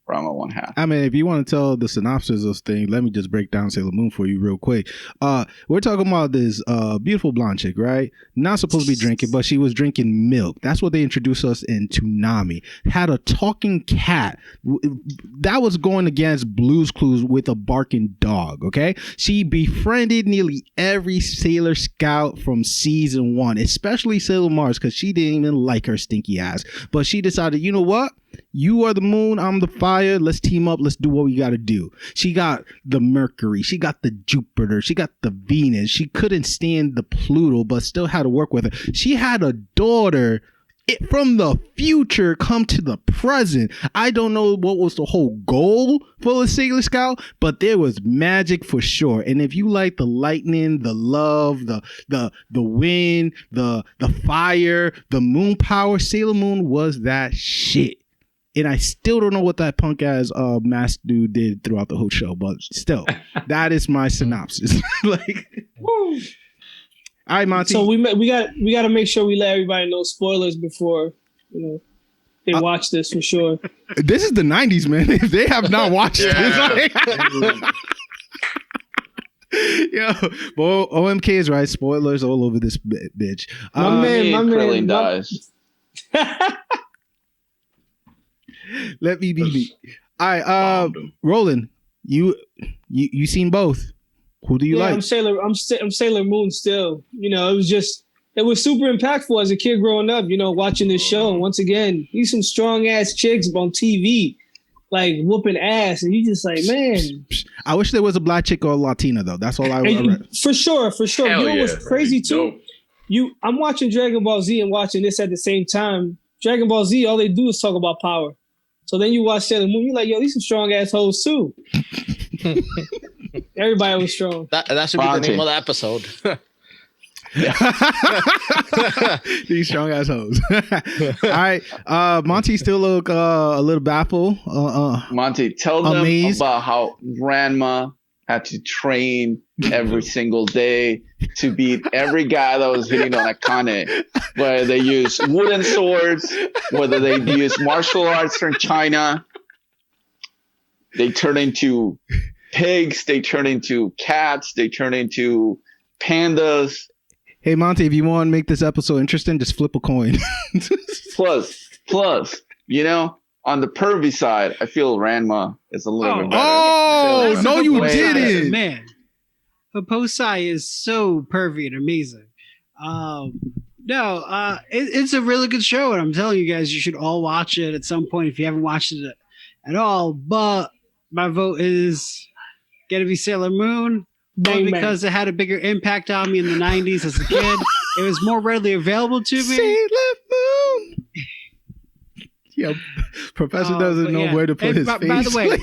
Ranma 1/2. I mean, if you want to tell the synopsis of this thing, let me just break down Sailor Moon for you real quick. We're talking about this beautiful blonde chick, right? Not supposed to be drinking, but she was drinking milk. That's what they introduced us in Toonami. Had a talking cat. That was going against Blue's Clues with a barking dog, okay? She befriended nearly every Sailor Scout from season 1, especially Sailor Mars, because she didn't even like her stinky ass. But she decided, you know what? You are the moon, I'm the fire. Let's team up. Let's do what we got to do. She got the Mercury. She got the Jupiter. She got the Venus. She couldn't stand the Pluto, but still had to work with her. She had a daughter from the future come to the present. I don't know what was the whole goal for the Sailor Scout, but there was magic for sure. And if you like the lightning, the love, the wind, the fire, the moon power, Sailor Moon was that shit. And I still don't know what that punk ass masked dude did throughout the whole show, but still, that is my synopsis. Like, woo. All right, Monty. So we got to make sure we let everybody know spoilers before they watch this for sure. This is the 90s, man. If they have not watched this, like, yo, well, OMK is right. Spoilers all over this bitch. My man dies. Let me be. All right, Roland, you seen both. Who do you like? I'm Sailor Moon still. It was just it was super impactful as a kid growing up, you know, watching this show. And once again, these some strong ass chicks on TV, like whooping ass, and you just like, man. I wish there was a black chick or a Latina though. That's all I read. For sure. Hell You know what's crazy too? Dope. I'm watching Dragon Ball Z and watching this at the same time. Dragon Ball Z, all they do is talk about power. So then you watch Sailor Moon, you're like, yo, these some strong ass hoes too. Everybody was strong. That should be the name of the episode. These strong ass hoes. All right, Monty still look a little baffled. Monty, tell them about how grandma had to train every single day to beat every guy that was hitting on Akane. Whether they use wooden swords, whether they use martial arts from China, they turn into pigs, they turn into cats, they turn into pandas. Hey Monty, if you want to make this episode interesting, just flip a coin. plus, you know, on the pervy side, I feel Ranma is a little bit better. Oh, So no, you didn't. didn't. Man, Hosei is so pervy and amazing. It's a really good show, and I'm telling you guys, you should all watch it at some point if you haven't watched it at all. But my vote is gonna be Sailor Moon. Bang, Because it had a bigger impact on me in the 90s as a kid. It was more readily available to me. Sailor Moon. Yeah, Professor doesn't know where to put his face. By the way,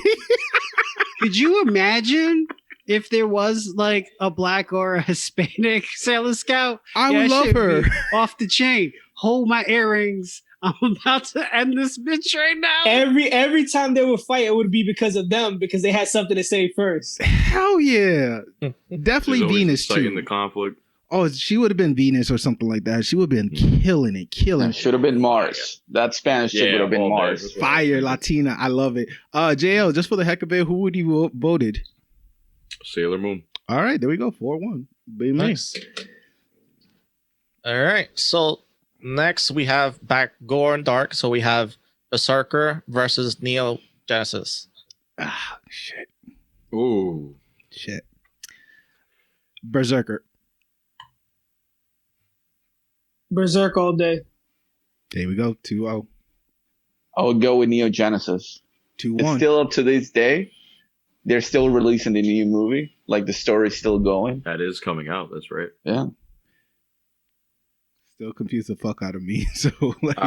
could you imagine if there was like a black or a Hispanic Sailor Scout? I would love her. Off the chain. Hold my earrings. I'm about to end this bitch right now. Every time they would fight, it would be because of them, because they had something to say first. Hell yeah. Definitely Venus too. The conflict. Oh, she would have been Venus or something like that. She would have been killing it. Should have been Mars. That Spanish chick would have been Mars. Fire Latina. I love it. JL, just for the heck of it, who would you voted? Sailor Moon. All right, there we go. 4-1. Be nice. All right. So next we have back Gore and Dark. So we have Berserker versus Neo Genesis. Ah, shit. Ooh. Shit. Berserker. Berserk all day. There we go. 2-0. I would go with Neo Genesis. 2-1. It's still up to this day. They're still releasing the new movie. Like the story's still going. That is coming out. That's right. Yeah. Still confuse the fuck out of me. So like,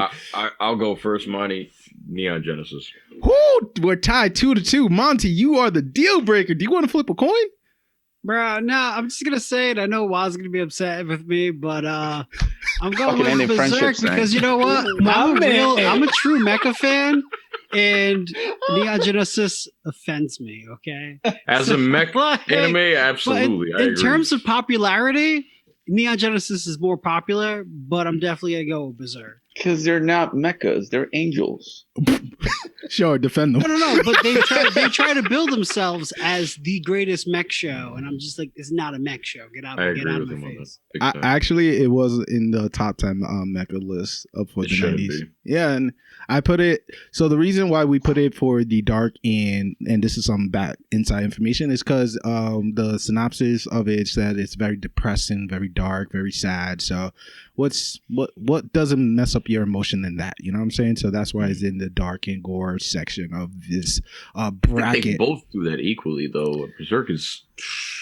I'll go first, Monty. Neon Genesis. Whoo, we're tied 2-2. Monty, you are the deal breaker. Do you want to flip a coin? Bro, no, I'm just gonna say it. I know Waz gonna be upset with me, but I'm going Fucking with Berserk because you know what? I'm a true mecha fan, and Neon Genesis offends me. Okay, As a mech anime, absolutely. In terms of popularity, Neon Genesis is more popular, but I'm definitely gonna go with Berserk. Because they're not mechas, they're angels. Sure, defend them. No, but they try to build themselves as the greatest mech show, and I'm just like, it's not a mech show. Get out of my face. Actually, it was in the top 10 mecha list for the 90s. Yeah, and I put it. So the reason why we put it for the dark and this is some back inside information is because the synopsis of it said it's very depressing, very dark, very sad. So what doesn't mess up your emotion than that? You know what I'm saying? So that's why it's in the dark and gore section of this bracket. They both do that equally, though. Berserk is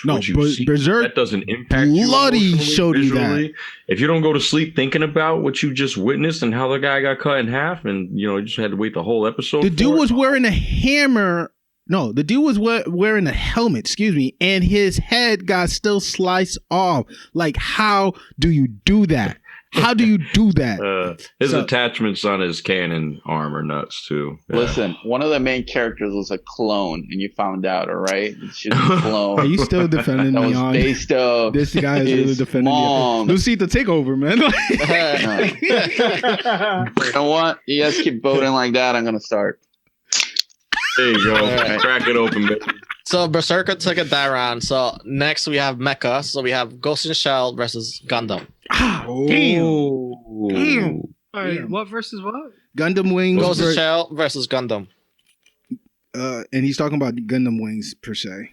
Berserk that doesn't impact bloody you showed you that. If you don't go to sleep thinking about what you just witnessed and how the guy got cut in half, and you just had to wait the whole episode. The dude was wearing a hammer. No, the dude was wearing a helmet, excuse me, and his head got still sliced off. Like, how do you do that? How do you do that? His attachments on his cannon arm are nuts, too. Yeah. Listen, one of the main characters was a clone, and you found out, all right? It's just a clone. Are you still defending me on based off this guy is really defending mom. me. Lusito, take over, man. You know what? You guys keep voting like that, I'm going to start. There you go. Right. Crack it open, baby. So Berserker took it that round. So next we have Mecha. So we have Ghost in the Shell versus Gundam. Damn. All right, what versus what? Gundam Wings. Ghost in the Shell versus Gundam. And he's talking about Gundam Wings per se.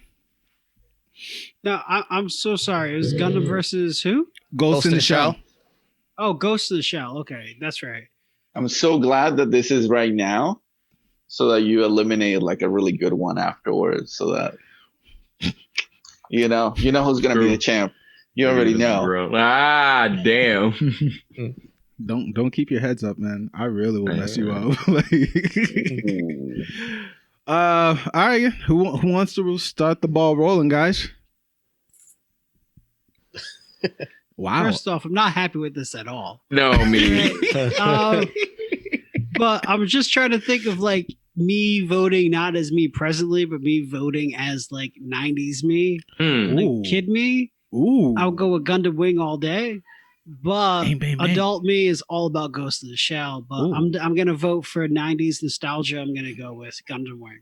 No, I'm so sorry. It was Gundam versus who? Ghost in the Shell. Oh, Ghost of the Shell. Okay, that's right. I'm so glad that this is right now, so that you eliminate like a really good one afterwards, so that you know who's gonna be the champ. You already know. Ah, damn. Don't keep your heads up, man. I really will mess you up. All right. Who wants to start the ball rolling, guys? Wow. First off, I'm not happy with this at all. No, me. But I'm just trying to think of like me voting not as me presently, but me voting as like 90s me, like kid me. Ooh. I'll go with Gundam Wing all day. But Bang, bang, bang. adult me is all about Ghost of the Shell. But I'm gonna vote for 90s nostalgia. I'm gonna go with Gundam Wing.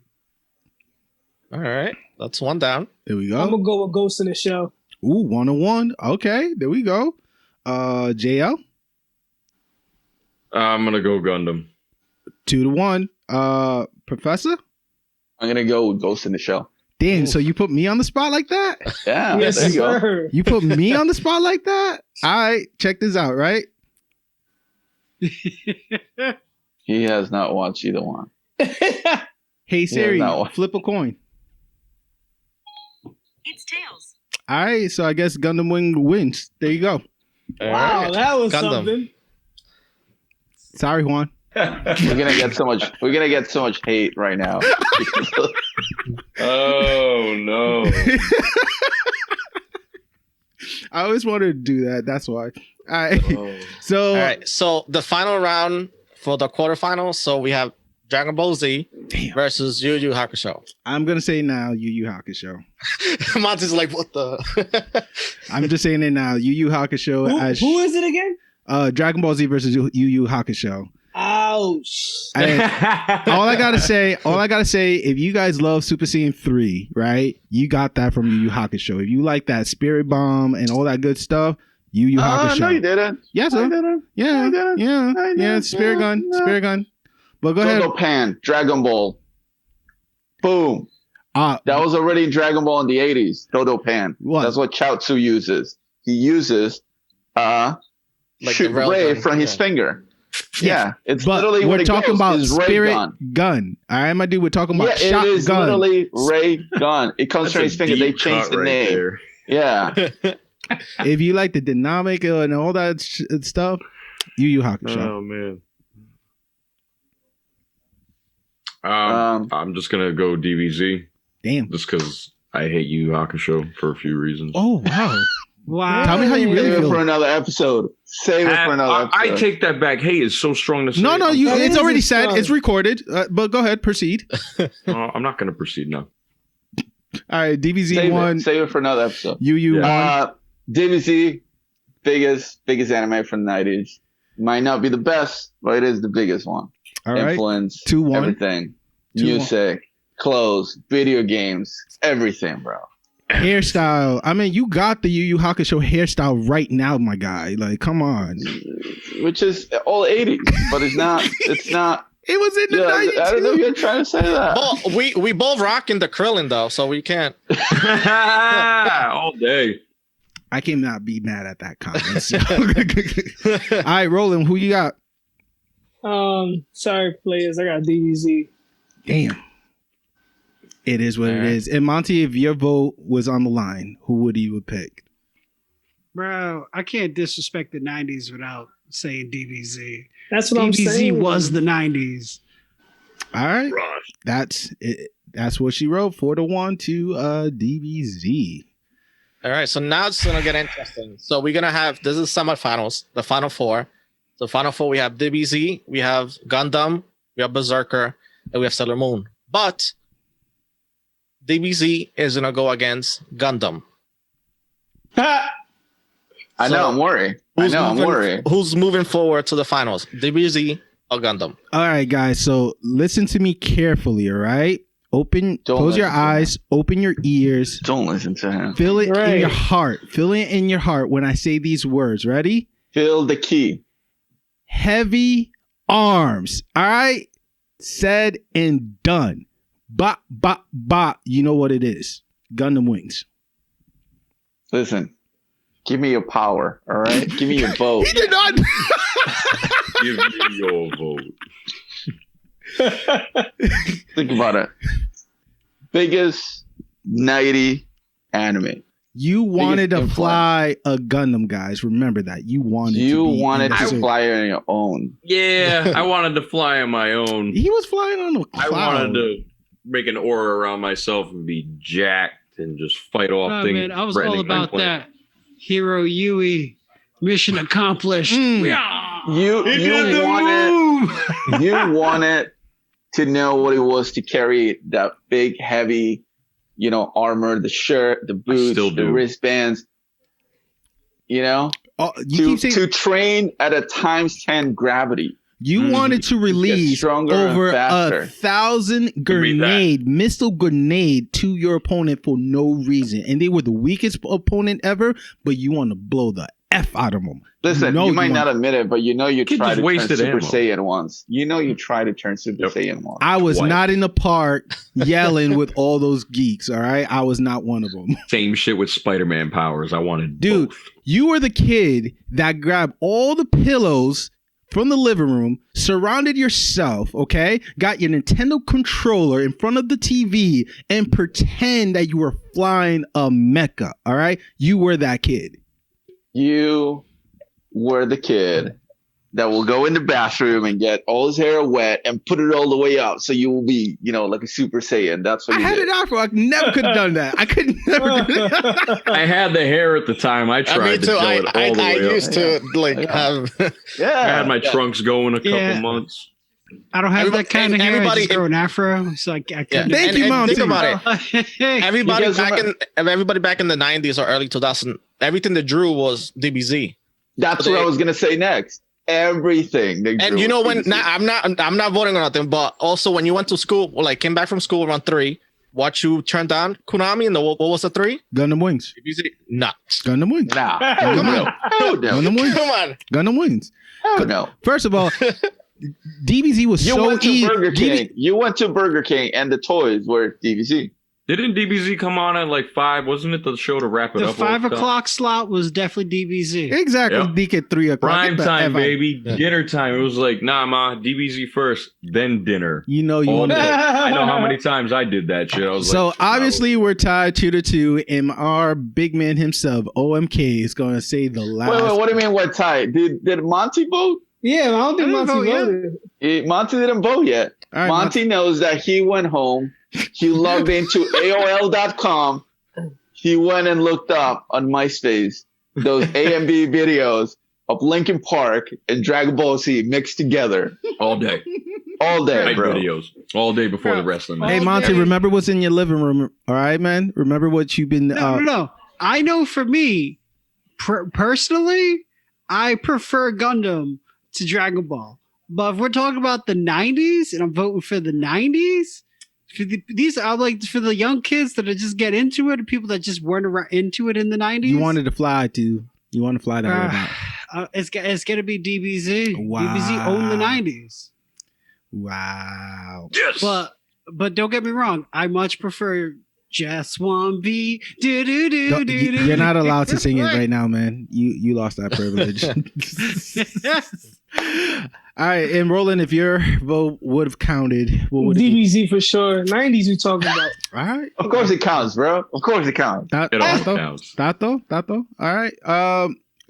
All right, that's one down. There we go. I'm gonna go with Ghost in the Shell. Ooh, 1-1. Okay, there we go. JL? I'm gonna go Gundam. 2-1. Professor? I'm gonna go with Ghost in the Shell. Damn, so you put me on the spot like that? Yeah, Yes, there you go. sir. You put me on the spot like that? All right, check this out, right? He has not watched either one. Hey Siri, no. flip a coin. It's tails. All right, so I guess Gundam Wing wins. There you go. All Wow, right. that was Gundam. something. Sorry, Juan. We're gonna get so much hate right now. Oh no. I always wanted to do that. That's why. All right. Oh. So, All right, so the final round for the quarterfinals. So we have Dragon Ball Z versus Yu Yu Hakusho. I'm going to say now Yu Yu Hakusho. Monty's like, what the? I'm just saying it now. Yu Yu Hakusho. Who is it again? Dragon Ball Z versus Yu Yu Hakusho. Ouch. And all I gotta say, if you guys love Super Saiyan 3, right? You got that from Yu Yu Hakusho. If you like that Spirit Bomb and all that good stuff, Yu Yu Hakusho. No, you didn't. Yes, No, sir. you didn't. Yeah, No, you didn't. yeah, No, you yeah. didn't. Spirit gun, No. spirit gun. But go ahead. Pan, Dragon Ball. Boom. Uh, That was already in Dragon Ball in the 80s. Pan. What? That's what Chaozu uses. He uses shoot the rail ray gun. from his Yeah. finger. Yeah, it's but literally we're what it talking goes, about is ray spirit gun. gun. All right, my dude. We're talking about Yeah, it is shotgun. literally ray gun. It comes That's from a his finger. They deep changed cut the right name. there. Yeah. If you like the dynamic and all that stuff, Yu Yu Hakusho. Oh man. Um, I'm just gonna go DBZ Damn. just because I hate Yu Yu Hakusho for a few reasons. Oh wow. Wow. Tell me how you really Save it feel. for another episode. Save it for another I episode. take that back. Hate is so strong to say. No, That it's is already a said. strong- It's recorded. But go ahead, proceed. I'm not gonna proceed now. All right, DBZ Save one, Save it for another episode. Yu Yu Yeah. one. DBZ, biggest anime from the 90s. Might not be the best, but it is the biggest one. All right, Influence, 2-1. everything. 2-1. Music, clothes, video games, everything, bro. Hairstyle. I mean, you got the Yu Yu Hakusho hairstyle right now, my guy. Like, come on. Which is all 80s, but it's not. It was in the Yeah, 90s. I don't know if you're trying to say that. Well, we both rocking the Krillin though, so we can't. All day. I cannot be mad at that comment. So. All right, Roland, who you got? Sorry, players. I got DBZ. Damn. It is what it is. And Monty, if your vote was on the line, who would you have picked? Bro, I can't disrespect the 90s without saying DBZ. That's what I'm DBZ saying. was the 90s. All right. Gosh. That's it. That's what she wrote. 4-1 to DBZ. All right, so now it's gonna get interesting. So we're gonna have this is semifinals, the final four. The final four we have DBZ, we have Gundam, we have Berserker, and we have Sailor Moon. But DBZ is gonna go against Gundam. I know, I'm worried. I'm worried. Who's moving forward to the finals? DBZ or Gundam? All right, guys. So listen to me carefully. All right. Close your eyes. Open your ears. Don't listen to him. Feel it in Right. your heart. Feel it in your heart when I say these words. Ready? Feel the key. Heavy arms. All right. Said and done. Bop, You know what it is. Gundam Wings. Listen, Give me your power, all right? Give me your vote. He did not. Give me your vote. Think about it. Biggest 90 anime. You wanted to influence. fly a Gundam, guys. Remember that. You wanted to fly on your own. Yeah, I wanted to fly on my own. He was flying on a cloud. I wanted to make an aura around myself and be jacked and just fight off things. Man, I was all about that. Hero Yui, mission accomplished. You wanted to know what it was to carry that big, heavy, armor, the shirt, the boots, the wristbands. To train at a times 10 gravity. You wanted to release over 1,000 missile grenade to your opponent for no reason. And they were the weakest opponent ever, but you want to blow the F out of them. Listen, you might not admit it, but you tried to turn Super Saiyan once. You tried to turn Super Saiyan once. I was not in the park yelling with all those geeks, all right? I was not one of them. Same shit with Spider-Man powers. I wanted Dude, both. You were the kid that grabbed all the pillows from the living room, surrounded yourself, okay? Got your Nintendo controller in front of the TV and pretend that you were flying a mecha, all right? You were that kid. You were the kid that will go in the bathroom and get all his hair wet and put it all the way up so you will be, like a Super Saiyan. That's what I had it afro. I never could have done that. I could never do that. I had the hair at the time. I tried to gel it all the way up. I used to have. I had my trunks going a couple months. I don't have that kind of hair. I just grow an afro, so I couldn't. Thank you, Mom. Think about it. Everybody back in the 90s or early 2000s, everything that drew was DBZ. That's what I was gonna say next. Everything. And I'm not voting on nothing, but also when you went to school, came back from school around 3, what you turned on Konami and what was the 3? Gundam Wings. Nah. Gundam Wings. Nah. Come on. Gundam Wings. Come on. Gundam Wings. No. First of all, DBZ was you so went to easy. Burger King. You went to Burger King and the toys were DBZ. Didn't DBZ come on at 5? Wasn't it the show to wrap it the up? The 5 o'clock slot was definitely DBZ. Exactly. Yep. Deke at 3 o'clock. Prime time, baby. Yeah. Dinner time. It was nah, ma, DBZ first, then dinner. You want to. I know how many times I did that shit. I was obviously we're tied 2-2, and our big man himself, OMK, is going to say the last. Wait, what do you mean we're tied? Did Monty vote? Yeah, I don't think Monty voted. Monty didn't vote yet. Right, Monty knows that he went home. He logged into AOL.com. He went and looked up on MySpace those A and B videos of Linkin Park and Dragon Ball Z mixed together. All day. All day, bro. Videos. All day before the wrestling. Hey, Monty, remember what's in your living room. All right, man? Remember what you've been... No. I know for me, personally, I prefer Gundam to Dragon Ball. But if we're talking about the 90s, and I'm voting for the 90s... These are for the young kids that are just get into it, and people that just weren't into it in the 90s. You wanted to fly too. You want to fly that way now. It's gonna be DBZ. Wow. DBZ owned the 90s. Wow. Yes. But don't get me wrong. I much prefer Just One B. You're not allowed to sing it right now, man. You lost that privilege. All right, and Roland, if your vote would have counted, what would DBZ for sure. 90s we talking about. All right. Of course it counts, bro. Of course it counts. It all counts. Tato. All right.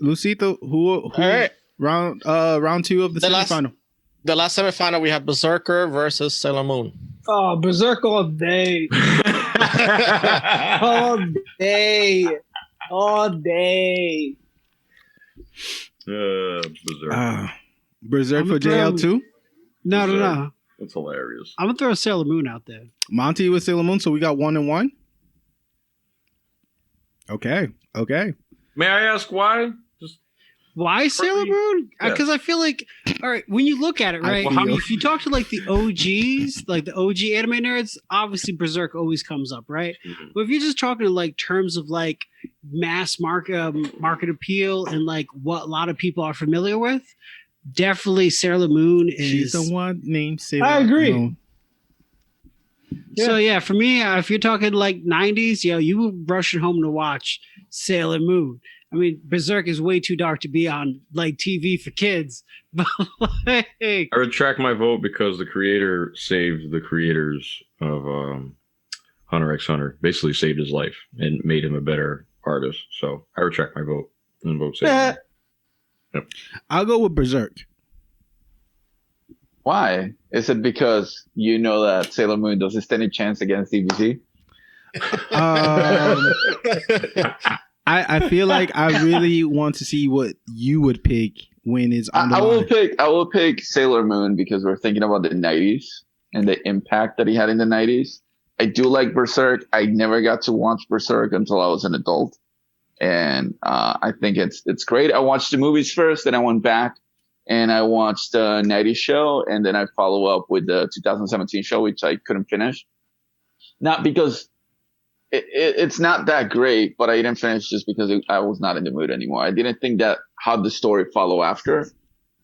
Lusito, who all right. round 2 of the semifinal. The last semifinal we have Berserker versus Sailor Moon. Oh, Berserk all day. All day. All day. Berserk. Berserk for JL too? No. That's hilarious. I'm gonna throw Sailor Moon out there. Monty with Sailor Moon, so we got 1-1. Okay. May I ask why? Why Sailor Moon? Because I feel like, all right, when you look at it, right? If you talk to the OGs, the OG anime nerds, obviously Berserk always comes up, right? Mm-hmm. But if you're just talking terms of mass market appeal and what a lot of people are familiar with, definitely Sailor Moon is. She's the one named Sailor Moon. I agree. So yeah, for me, if you're talking 90s, you were rushing home to watch Sailor Moon. I mean, Berserk is way too dark to be on like TV for kids. But like, I retract my vote because the creator saved the creators of Hunter x Hunter, basically saved his life and made him a better artist. So I retract my vote and vote Sailor Moon. Yep. I'll go with Berserk. Why? Is it because you know that Sailor Moon doesn't stand a chance against DBZ? I feel like I really want to see what you would pick when it's on the line. I will pick Sailor Moon because we're thinking about the 90s and the impact that he had in the 90s. I do like Berserk. I never got to watch Berserk until I was an adult. And I think it's great. I watched the movies first, then I went back and I watched the 90s show, and then I follow up with the 2017 show, which I couldn't finish. Not because it's not that great, but I didn't finish just because I was not in the mood anymore. I didn't think that how the story follow after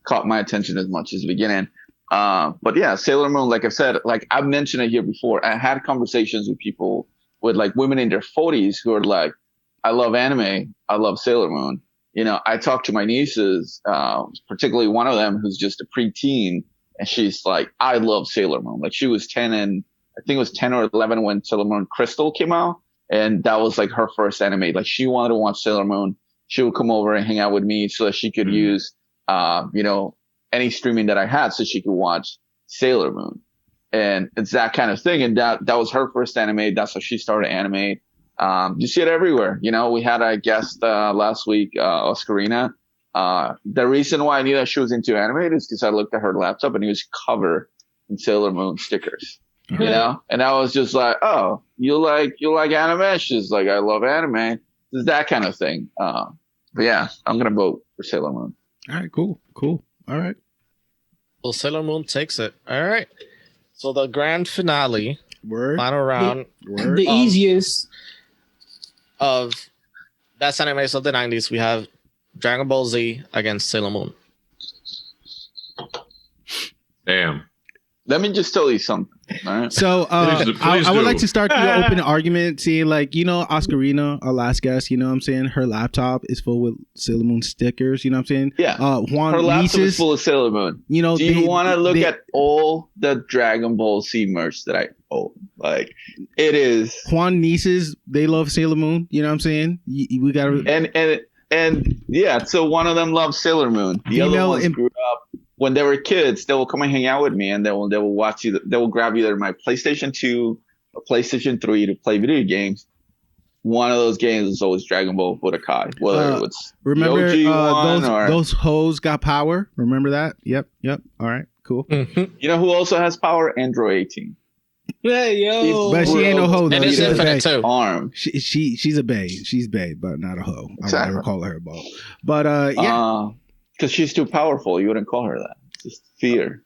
caught my attention as much as the beginning. But yeah, Sailor Moon, like I said, like I've mentioned it here before, I had conversations with people, with like women in their 40s who are like, I love anime, I love Sailor Moon. You know, I talked to my nieces, particularly one of them who's just a preteen, and she's like, I love Sailor Moon. Like she was 10 and I think it was 10 or 11 when Sailor Moon Crystal came out. And that was like her first anime. Like she wanted to watch Sailor Moon. She would come over and hang out with me so that she could use, any streaming that I had so she could watch Sailor Moon. And it's that kind of thing. And that was her first anime. That's how she started anime. You see it everywhere. You know, we had a guest last week, Oscarina. The reason why I knew that she was into anime is because I looked at her laptop and it was covered in Sailor Moon stickers. You know, and I was just like, "Oh, you like anime?" She's like, "I love anime." It's that kind of thing. But yeah, I'm gonna vote for Sailor Moon. All right, cool. All right. Well, Sailor Moon takes it. All right. So the grand finale, Word. final round, The easiest. of Best Animes of the 90s, we have Dragon Ball Z against Sailor Moon. Damn. Let me just tell you something. All right. So Please I would do. like to start the open argument saying, like, you know, Oscarina, our last guest, you know what I'm saying? Her laptop is full with Sailor Moon stickers, you know what I'm saying? Yeah. Juan Her laptop nieces, is full of Sailor Moon. you know, Do you want to look at all the Dragon Ball Z merch that I own? Like, it is. Juan nieces, they love Sailor Moon, you know what I'm saying? We got to. And yeah, so one of them loves Sailor Moon. The other ones grew up. When they were kids, they will come and hang out with me, and they will watch you. They will grab either my PlayStation 2 or PlayStation 3 to play video games. One of those games is always Dragon Ball Budokai, whether it's remember the OG one those hoes got power. Remember that? Yep. All right, cool. Mm-hmm. You know who also has power? Android 18. Hey, yo. But she ain't no hoe though. And it's She's a infinite bae. too. Arm. She's a bae. She's bae, but not a hoe. Exactly. I would never call her a ball. But yeah. Because she's too powerful. You wouldn't call her that. It's just fear.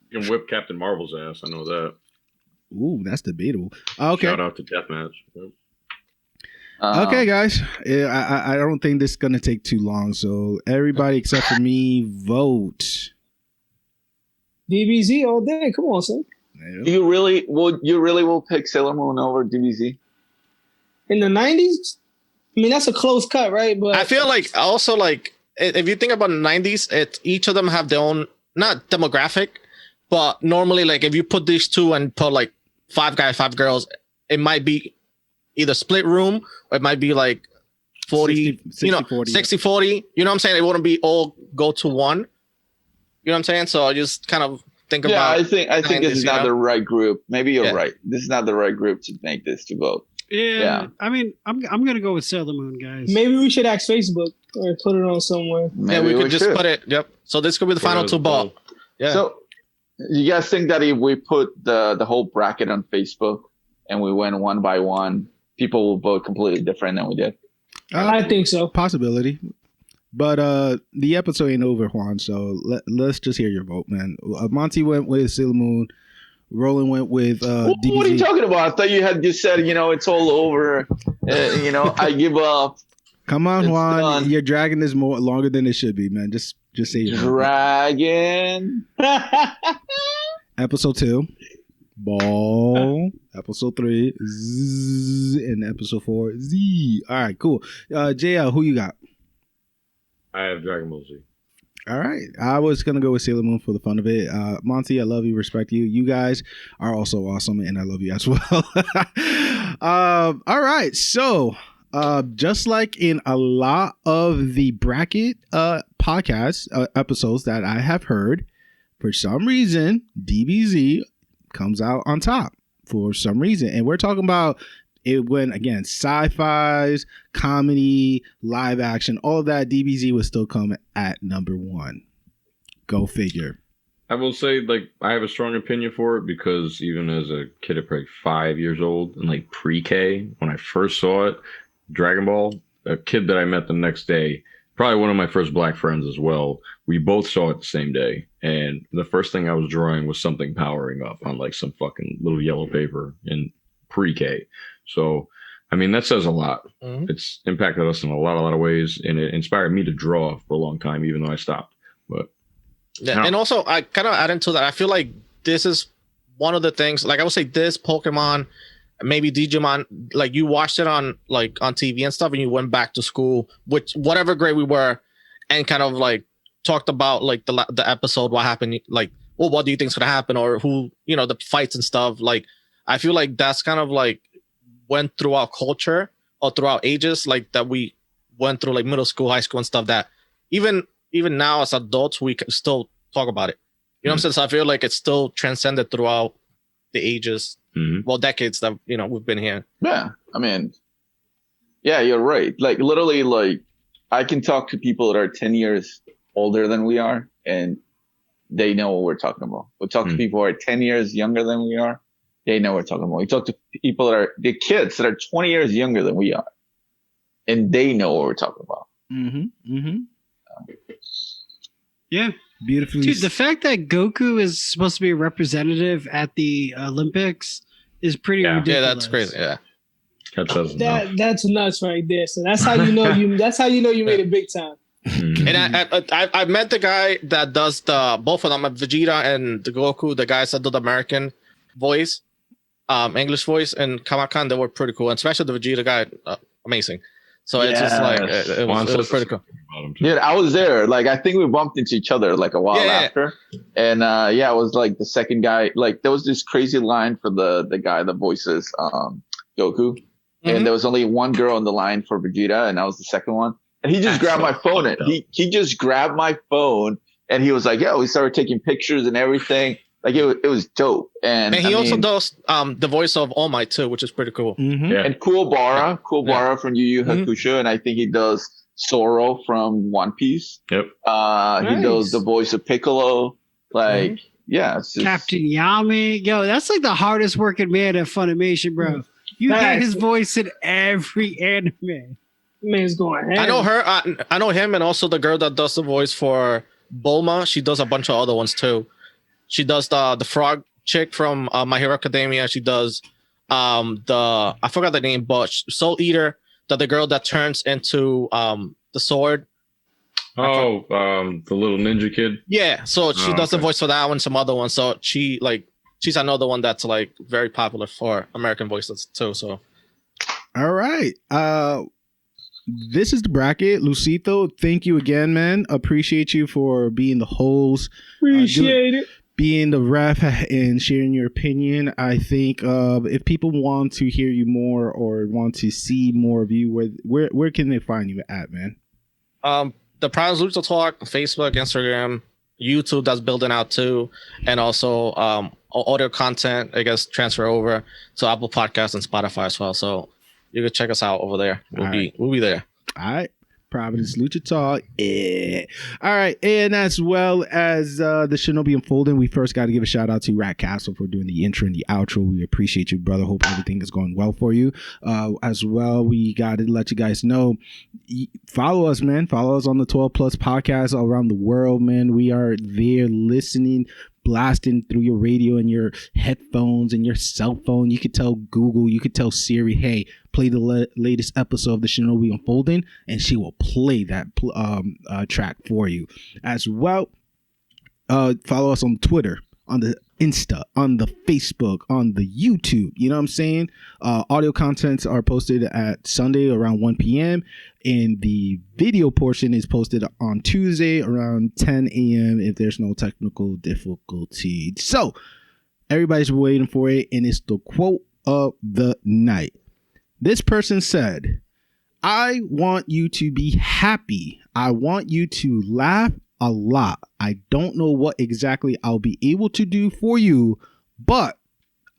You can whip Captain Marvel's ass. I know that. Ooh, that's debatable. Okay. Shout out to Deathmatch. Yep. Okay, guys. I don't think this is gonna take too long. So everybody except for me, vote. DBZ all day. Come on, son. You really will pick Sailor Moon over DBZ? In the 90s? I mean, that's a close cut, right? But I feel like also like if you think about the 90s, each of them have their own not demographic, but normally like if you put these two and put like 5 guys, 5 girls, it might be either split room or it might be like 40, 60, 40. You know what I'm saying? It wouldn't be all go to one. You know what I'm saying? So I just kind of think about. I think this is not the right group. Maybe you're Yeah. right. This is not the right group to make this to vote. Yeah. I mean, I'm gonna go with Sailor Moon, guys. maybe we should ask Facebook or put it on somewhere. Maybe we could just should. put it. Yep. So this could be the final two ball. Yeah. So, you guys think that if we put the whole bracket on Facebook and we went one by one, people will vote completely different than we did? I think so. Possibility. But the episode ain't over, Juan. So let's just hear your vote, man. Monty went with Sailor Moon. Roland went with DBZ. What are you talking about? I thought you had just said, it's all over. I give up. Come on, It's Juan. done. You're dragging this more longer than it should be, man. Just say your vote. Dragon. Episode 2, ball. Episode 3, Z, and episode 4, Z. All right, cool. JL, who you got? I have Dragon Ball Z. All right. I was going to go with Sailor Moon for the fun of it. Monty, I love you, respect you. You guys are also awesome, and I love you as well. All right. So, just like in a lot of the bracket podcast episodes that I have heard, for some reason, DBZ comes out on top for some reason. And we're talking about it when, again, sci-fis, comedy, live action, all of that, DBZ would still come at number one. Go figure. I will say, like, I have a strong opinion for it because even as a kid at probably 5 years old and like pre-K, when I first saw it, Dragon Ball, a kid that I met the next day, probably one of my first black friends as well, we both saw it the same day. And the first thing I was drawing was something powering up on like some fucking little yellow paper in pre-K. So, I mean, that says a lot. Mm-hmm. It's impacted us in a lot of ways, and it inspired me to draw for a long time, even though I stopped. But yeah, and also I kind of add into that. I feel like this is one of the things. Like I would say, this Pokemon, maybe Digimon. Like you watched it on TV and stuff, and you went back to school, which whatever grade we were, and kind of like talked about like the episode, what happened, like, well, what do you think's gonna happen, or who, the fights and stuff. Like I feel like that's kind of like went through our culture or throughout ages, like that we went through like middle school, high school and stuff, that even now as adults, we can still talk about it. You know what I'm saying? So I feel like it's still transcended throughout the ages, well, decades that, we've been here. Yeah. I mean, yeah, you're right. Like literally, like I can talk to people that are 10 years older than we are, and they know what we're talking about. We talk to people who are 10 years younger than we are. They know what we're talking about. We talk to people that are the kids that are 20 years younger than we are, and they know what we're talking about. Yeah. Beautifully. Dude, the fact that Goku is supposed to be a representative at the Olympics is pretty ridiculous. Yeah, that's crazy. Yeah. That's nuts right there. So that's how you know you made it big time. And I met the guy that does both of them, Vegeta and the Goku, the guys that do the American voice, English voice, and Kamakan. They were pretty cool, and especially the Vegeta guy, amazing. So it's just like it was pretty cool. Yeah, I was there. Like I think we bumped into each other like a while after, and I was like the second guy. Like there was this crazy line for the guy that voices Goku, and there was only one girl in the line for Vegeta, and I was the second one. And he just grabbed my phone. And he just grabbed my phone, and he was like, "Yeah." We started taking pictures and everything. Like it was dope. And he also does the voice of All Might too, which is pretty cool. Yeah. And Kuwabara from Yu Yu Hakusho, and I think he does Zoro from One Piece. Yep. He does the voice of Piccolo. Like, it's just... Captain Yami. Yo, that's like the hardest working man at Funimation, bro. You get his voice in every anime. Man's going ahead. I know her. I know him, and also the girl that does the voice for Bulma. She does a bunch of other ones too. She does the frog chick from My Hero Academia. She does I forgot the name, but Soul Eater, the girl that turns into the sword. Oh, the little ninja kid. Yeah, so she does the voice for that one, some other ones. So she's another one that's like very popular for American voices too. So, all right. This is the bracket. Lusito, thank you again, man. Appreciate you for being the host. Appreciate it. Being the ref and sharing your opinion. I think if people want to hear you more or want to see more of you, where can they find you at, man? The Providence Lucha Talk, Facebook, Instagram, YouTube, that's building out too, and also audio content, I guess, transfer over to Apple Podcasts and Spotify as well. So you can check us out over there. We'll be there. All right. Providence Lucha Talk. Yeah. All right. And as well as the Shinobi Unfolding, we first got to give a shout out to Rat Castle for doing the intro and the outro. We appreciate you, brother. Hope everything is going well for you. As well, we got to let you guys know, follow us, man. Follow us on the 12 Plus podcast all around the world, man. We are there listening, blasting through your radio and your headphones and your cell phone. You could tell Google, you could tell Siri, hey, play the latest episode of the Shinobi Unfolding, and she will play that track for you. As well, follow us on Twitter, on the Insta, on the Facebook, on the YouTube. You know what I'm saying? Audio contents are posted at Sunday around 1 p.m. and the video portion is posted on Tuesday around 10 a.m. if there's no technical difficulty. So everybody's waiting for it, and it's the quote of the night. This person said, "I want you to be happy. I want you to laugh a lot. I don't know what exactly I'll be able to do for you, but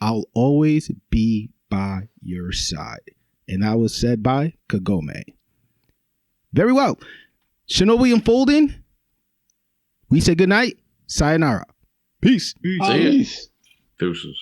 I'll always be by your side." And that was said by Kagome. Very well. Shinobi Unfolding. We say good night. Sayonara. Peace. Peace. Deuces.